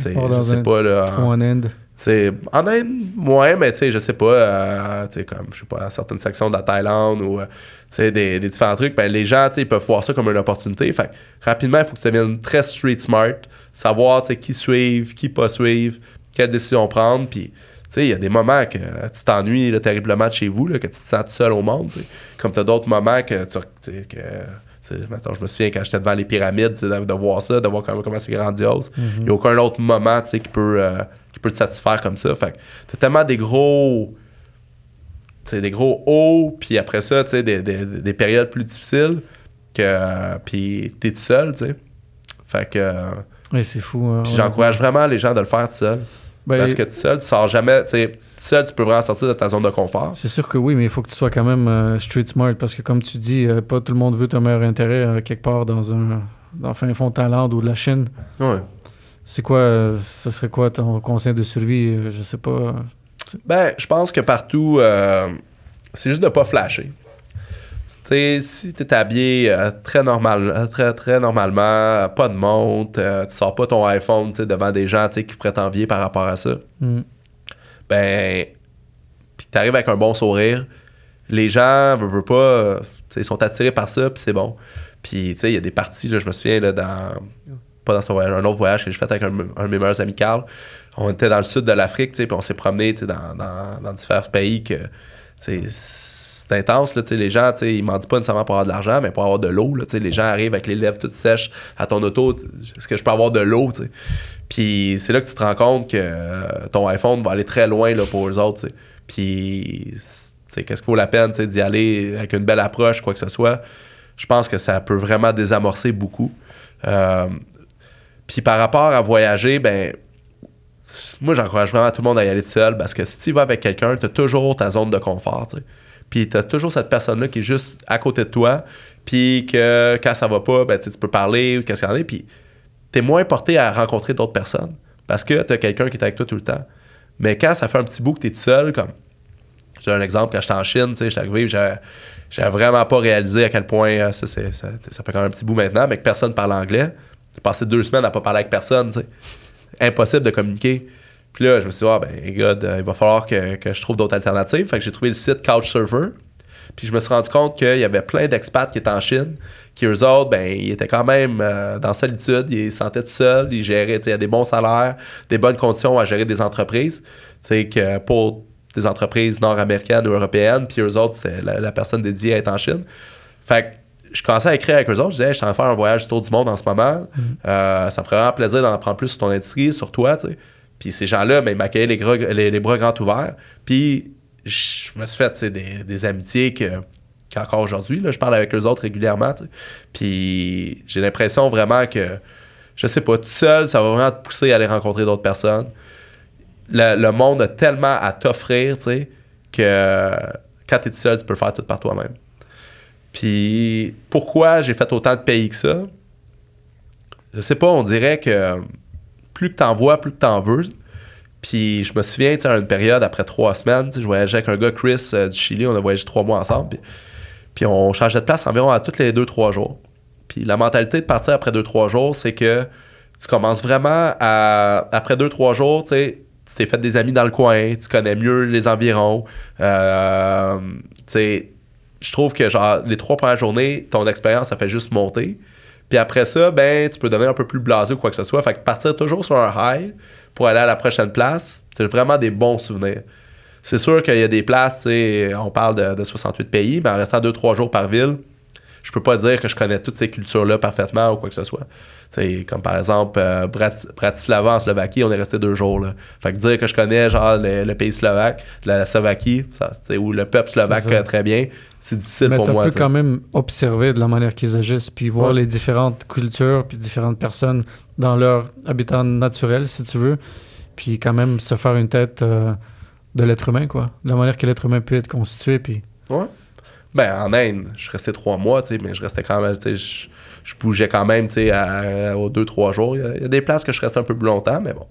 sais, je sais pas, là. En Inde. T'sais, en Inde, mais tu sais, je sais pas, tu sais, comme, je sais pas, dans certaines sections de la Thaïlande ou, tu sais, des différents trucs, ben, les gens, tu sais, ils peuvent voir ça comme une opportunité. Fait rapidement, il faut que tu deviennes très street smart, savoir, tu sais, qui suivre, qui pas suivre, quelle décision prendre, puis, tu sais, il y a des moments que tu t'ennuies là, terriblement de chez vous, là, que tu te sens tout seul au monde, t'sais. Comme tu as d'autres moments que maintenant, je me souviens quand j'étais devant les pyramides, de voir ça, de voir comment c'est grandiose. Il n'y a aucun autre moment, tu sais, qui peut te satisfaire comme ça. Fait que t'as tellement des gros hauts, puis après ça, tu sais, des périodes plus difficiles que puis t'es tout seul, tu sais. Fait que oui, c'est fou. j'encourage vraiment les gens de le faire tout seul. Ben, parce que tout seul, tu sors jamais, tu sais, tout seul, tu peux vraiment sortir de ta zone de confort. C'est sûr que oui, mais il faut que tu sois quand même street smart, parce que comme tu dis, pas tout le monde veut ton meilleur intérêt quelque part dans le fin fond de Thaïlande ou de la Chine. Ouais. C'est quoi, ce serait quoi ton conseil de survie? Je sais pas. Ben, je pense que partout, c'est juste de pas flasher. Tu sais, si t'es habillé très normalement, pas de montre, tu sors pas ton iPhone devant des gens qui pourraient t'envier par rapport à ça, ben, puis t'arrives avec un bon sourire, les gens veulent pas, ils sont attirés par ça, puis c'est bon. Puis, tu sais, il y a des parties, là, je me souviens, là, pas dans ce voyage, un autre voyage que j'ai fait avec un de mes meilleurs amis, Carl. On était dans le sud de l'Afrique, puis on s'est promené dans différents pays que c'est intense. Là, les gens, ils m'en disent pas nécessairement pour avoir de l'argent, mais pour avoir de l'eau. Là, les gens arrivent avec les lèvres toutes sèches à ton auto. Est-ce que je peux avoir de l'eau? T'sais? Puis c'est là que tu te rends compte que ton iPhone va aller très loin là, pour eux autres. T'sais. Puis qu'est-ce qu'il vaut la peine d'y aller avec une belle approche, quoi que ce soit? Je pense que ça peut vraiment désamorcer beaucoup. Puis par rapport à voyager, ben moi j'encourage vraiment tout le monde à y aller tout seul, parce que si tu vas avec quelqu'un, tu as toujours ta zone de confort. T'sais. Puis tu as toujours cette personne-là qui est juste à côté de toi, puis que quand ça va pas, ben tu peux parler ou qu'est-ce qu'il y en a, puis tu es moins porté à rencontrer d'autres personnes, parce que tu as quelqu'un qui est avec toi tout le temps. Mais quand ça fait un petit bout que tu es tout seul, comme j'ai un exemple, quand j'étais en Chine, j'étais arrivé, j'avais vraiment pas réalisé à quel point, ça fait quand même un petit bout maintenant, mais que personne parle anglais. J'ai passé 2 semaines à pas parler avec personne, t'sais. Impossible de communiquer. Puis là, je me suis dit, il va falloir que je trouve d'autres alternatives. Fait que j'ai trouvé le site Couchsurfer. Puis je me suis rendu compte qu'il y avait plein d'expats qui étaient en Chine, qui eux autres, ils étaient quand même dans solitude, ils se sentaient tout seuls, ils géraient, il y a des bons salaires, des bonnes conditions à gérer des entreprises. Que pour des entreprises nord-américaines ou européennes, puis eux autres, c'était la personne dédiée à être en Chine. Fait que je commençais à écrire avec eux autres, je disais, je suis en train de faire un voyage autour du monde en ce moment, ça me ferait vraiment plaisir d'en apprendre plus sur ton industrie, sur toi, tu sais. Puis ces gens-là, ils m'accueillaient les bras grands ouverts. Puis je me suis fait des amitiés qu'encore aujourd'hui, là, je parle avec eux autres régulièrement. T'sais. Puis j'ai l'impression vraiment que, je sais pas, tout seul, ça va vraiment te pousser à aller rencontrer d'autres personnes. Le monde a tellement à t'offrir, que quand tu es tout seul, tu peux le faire tout par toi-même. Puis pourquoi j'ai fait autant de pays que ça? Je sais pas, on dirait que plus que t'en vois, plus que t'en veux. Puis je me souviens, à une période, après 3 semaines, je voyageais avec un gars, Chris, du Chili, on a voyagé 3 mois ensemble. Puis on changeait de place environ à tous les 2-3 jours. Puis la mentalité de partir après 2-3 jours, c'est que tu commences vraiment à, après 2-3 jours, tu t'es fait des amis dans le coin, tu connais mieux les environs. Tu sais, je trouve que genre les 3 premières journées, ton expérience, ça fait juste monter. Puis après ça, ben, tu peux devenir un peu plus blasé ou quoi que ce soit. Fait que partir toujours sur un high pour aller à la prochaine place, c'est vraiment des bons souvenirs. C'est sûr qu'il y a des places, tu sais, on parle de 68 pays, mais en restant 2-3 jours par ville, je peux pas dire que je connais toutes ces cultures-là parfaitement ou quoi que ce soit. T'sais, comme par exemple, Bratislava en Slovaquie, on est resté 2 jours. Là. Fait que dire que je connais genre le pays slovaque, la Slovaquie, ça, ou le peuple slovaque très bien, c'est difficile pour moi. Mais tu peux quand même observer de la manière qu'ils agissent, puis voir les différentes cultures, puis différentes personnes dans leur habitat naturel, si tu veux, puis quand même se faire une tête de l'être humain, quoi. De la manière que l'être humain peut être constitué, puis... Ouais. Ben, en Inde, je restais 3 mois, mais je restais quand même, je bougeais quand même, aux 2-3 jours. Il y a des places que je restais un peu plus longtemps, mais bon.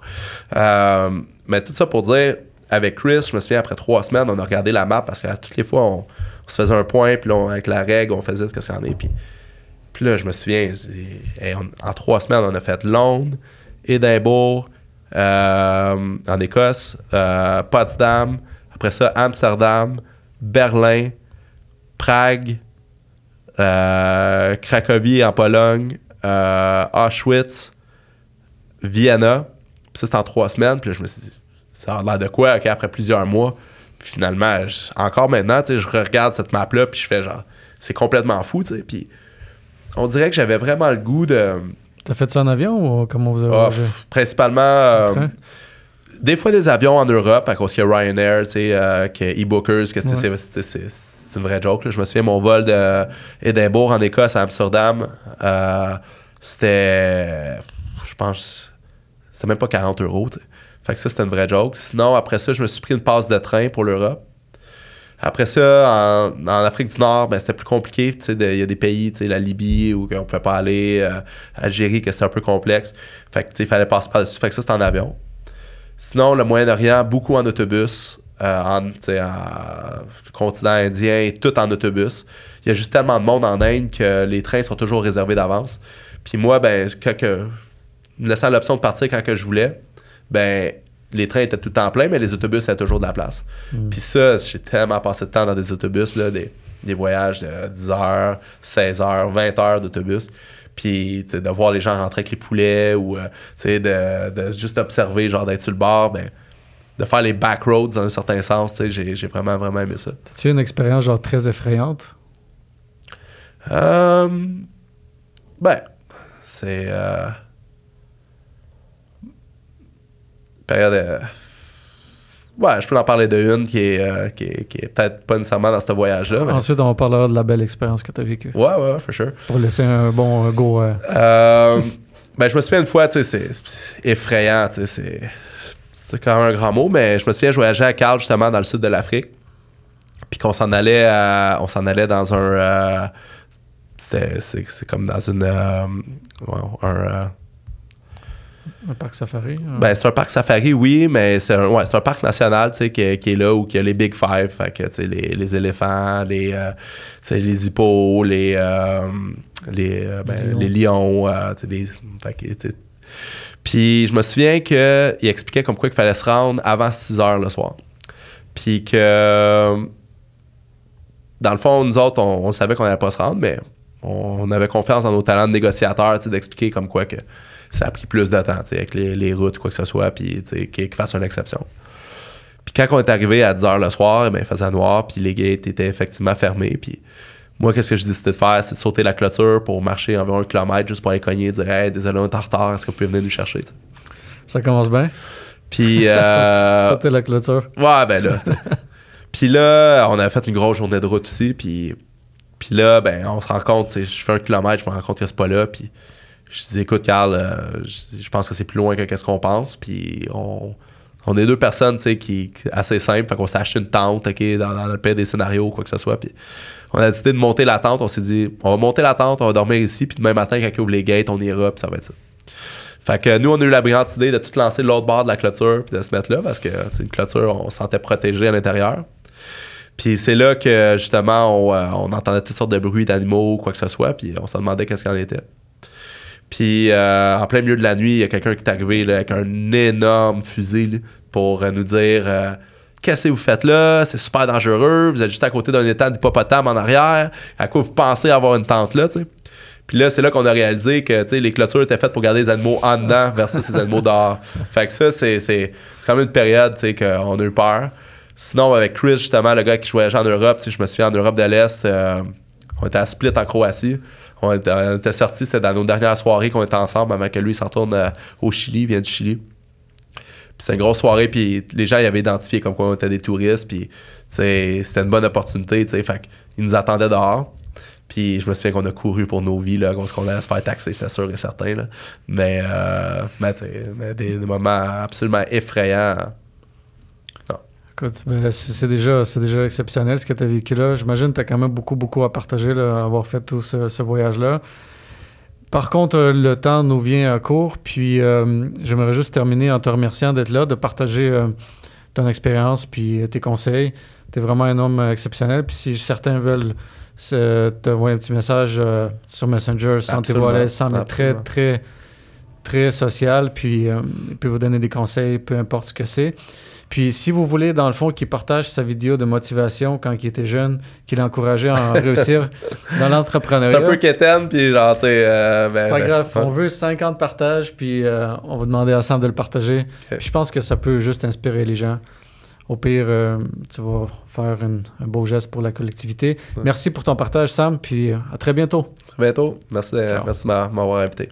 Mais tout ça pour dire, avec Chris, je me souviens, après 3 semaines, on a regardé la map parce que toutes les fois, on se faisait un point, puis là, avec la règle, on faisait ce qu'il y en est. Puis là, je me souviens, en 3 semaines, on a fait Londres, Édimbourg, en Écosse, Potsdam, après ça, Amsterdam, Berlin, Prague, Cracovie en Pologne, Auschwitz, Vienna. Puis ça, c'était en 3 semaines. Puis là, je me suis dit, ça a l'air de quoi? OK, après plusieurs mois. Puis finalement, encore maintenant, je regarde cette map-là, puis je fais genre, c'est complètement fou, tu sais. Puis on dirait que j'avais vraiment le goût de... T'as fait ça en avion ou comment vous avez voyagé? Principalement... des fois des avions en Europe, à cause qu'il y a Ryanair, tu sais, qu'il y a e-bookers, que c'est une vraie joke. Là. Je me souviens, mon vol d'Édimbourg en Écosse à Amsterdam, c'était, je pense, c'était même pas 40 €. T'sais. Fait que ça, c'était une vraie joke. Sinon, après ça, je me suis pris une passe de train pour l'Europe. Après ça, en Afrique du Nord, ben, c'était plus compliqué. Il y a des pays, la Libye, où on ne pouvait pas aller, Algérie, que c'était un peu complexe. Fait que il fallait passer par-dessus. Fait que ça, c'était en avion. Sinon, le Moyen-Orient, beaucoup en autobus, en continent indien, et tout en autobus. Il y a juste tellement de monde en Inde que les trains sont toujours réservés d'avance. Puis moi, ben, me laissant l'option de partir quand que je voulais, ben, les trains étaient tout le temps pleins, mais les autobus avaient toujours de la place. Puis ça, j'ai tellement passé de temps dans des autobus, là, des voyages de 10 heures, 16 heures, 20 heures d'autobus. Puis, tu sais, de voir les gens rentrer avec les poulets ou, tu sais, de juste observer, genre d'être sur le bord, ben, de faire les back roads dans un certain sens, tu sais, j'ai vraiment, vraiment aimé ça. As-tu eu une expérience, genre, très effrayante? Ben, c'est... période... Ouais, je peux en parler d'une qui est peut-être pas nécessairement dans ce voyage-là. Mais... Ensuite, on parlera de la belle expérience que tu as vécue. Ouais, for sure. Pour laisser un bon go. Ben, je me souviens une fois, tu sais, c'est effrayant, tu sais, c'est quand même un grand mot, mais je me souviens, je voyageais à Carl, justement, dans le sud de l'Afrique, puis qu'on s'en allait dans un... c'est comme dans une... un parc safari? Ben, c'est un parc safari, oui, mais c'est un parc national, tu sais, qui est là où il y a les Big Five, fait que, tu sais, les éléphants, les hippos, les lions, tu sais, puis je me souviens qu'il expliquait comme quoi qu'il fallait se rendre avant 6 heures le soir. Puis que, dans le fond, nous autres, on savait qu'on n'allait pas se rendre, mais on avait confiance dans nos talents de négociateurs, tu sais, d'expliquer comme quoi que ça a pris plus de temps, avec les routes, quoi que ce soit, puis qu'ils fassent une exception. Puis quand on est arrivé à 10 h le soir, ben, il faisait noir, puis les gates étaient effectivement fermés. Puis moi, qu'est-ce que j'ai décidé de faire? C'est de sauter la clôture pour marcher environ 1 kilomètre juste pour aller cogner et dire « Hey, désolé, on est en retard, est-ce que vous pouvez venir nous chercher? » Ça commence bien. Puis... sauter la clôture. Ouais, ben là. Puis là, on avait fait une grosse journée de route aussi, puis là, ben, on se rend compte, je fais 1 kilomètre, je me rends compte que c'est pas là, puis je dis, écoute, Carl, je pense que c'est plus loin que qu'est-ce qu'on pense. Puis on est 2 personnes, tu sais, qui assez simples. Fait qu'on s'est acheté une tente, OK, dans le pire des scénarios, quoi que ce soit. Puis on a décidé de monter la tente. On s'est dit, on va monter la tente, on va dormir ici. Puis demain matin, quand ils ouvrent les gates, on ira, puis ça va être ça. Fait que nous, on a eu la brillante idée de tout lancer de l'autre bord de la clôture, puis de se mettre là, parce que, c'est une clôture, on se sentait protégé à l'intérieur. Puis c'est là que, justement, on entendait toutes sortes de bruits d'animaux, quoi que ce soit. Puis on se demandait qu'est-ce qu'il en était. Puis en plein milieu de la nuit, il y a quelqu'un qui est arrivé là, avec un énorme fusil là, pour nous dire qu'est-ce que vous faites là, c'est super dangereux, vous êtes juste à côté d'un étang d'hippopotame en arrière, à quoi vous pensez avoir une tente là, tu sais. Puis là, c'est là qu'on a réalisé que les clôtures étaient faites pour garder les animaux en dedans versus les animaux dehors. Fait que ça, c'est quand même une période qu'on a eu peur. Sinon, avec Chris, justement, le gars qui voyageait en Europe, je me souviens, en Europe de l'Est, on était à Split en Croatie. On était sortis, c'était dans nos dernières soirées qu'on était ensemble avant que lui s'en retourne au Chili, il vient du Chili. Puis c'était une grosse soirée, puis les gens y avaient identifié comme quoi on était des touristes, puis c'était une bonne opportunité, fait qu'ils nous attendaient dehors. Puis je me souviens qu'on a couru pour nos vies, là, parce qu'on allait se faire taxer, c'était sûr et certain. Là. Mais des moments absolument effrayants. Non. Écoute, c'est déjà exceptionnel ce que tu as vécu là. J'imagine que tu as quand même beaucoup à partager, là, avoir fait tout ce voyage-là. Par contre, le temps nous vient à court, puis j'aimerais juste terminer en te remerciant d'être là, de partager ton expérience puis tes conseils. Tu es vraiment un homme exceptionnel, puis si certains veulent te envoyer un petit message sur Messenger, sentez-vous à l'aise, semble très, très social, puis il peut vous donner des conseils, peu importe ce que c'est. Puis si vous voulez, dans le fond, qu'il partage sa vidéo de motivation quand il était jeune, qu'il encourageait à réussir dans l'entrepreneuriat. C'est un peu quétaine, puis genre, tu sais... c'est pas grave, on veut 50 partages, puis on va demander à Sam de le partager. Okay. Puis je pense que ça peut juste inspirer les gens. Au pire, tu vas faire un beau geste pour la collectivité. Ouais. Merci pour ton partage, Sam, puis à très bientôt. Très bientôt. Merci de m'avoir invité.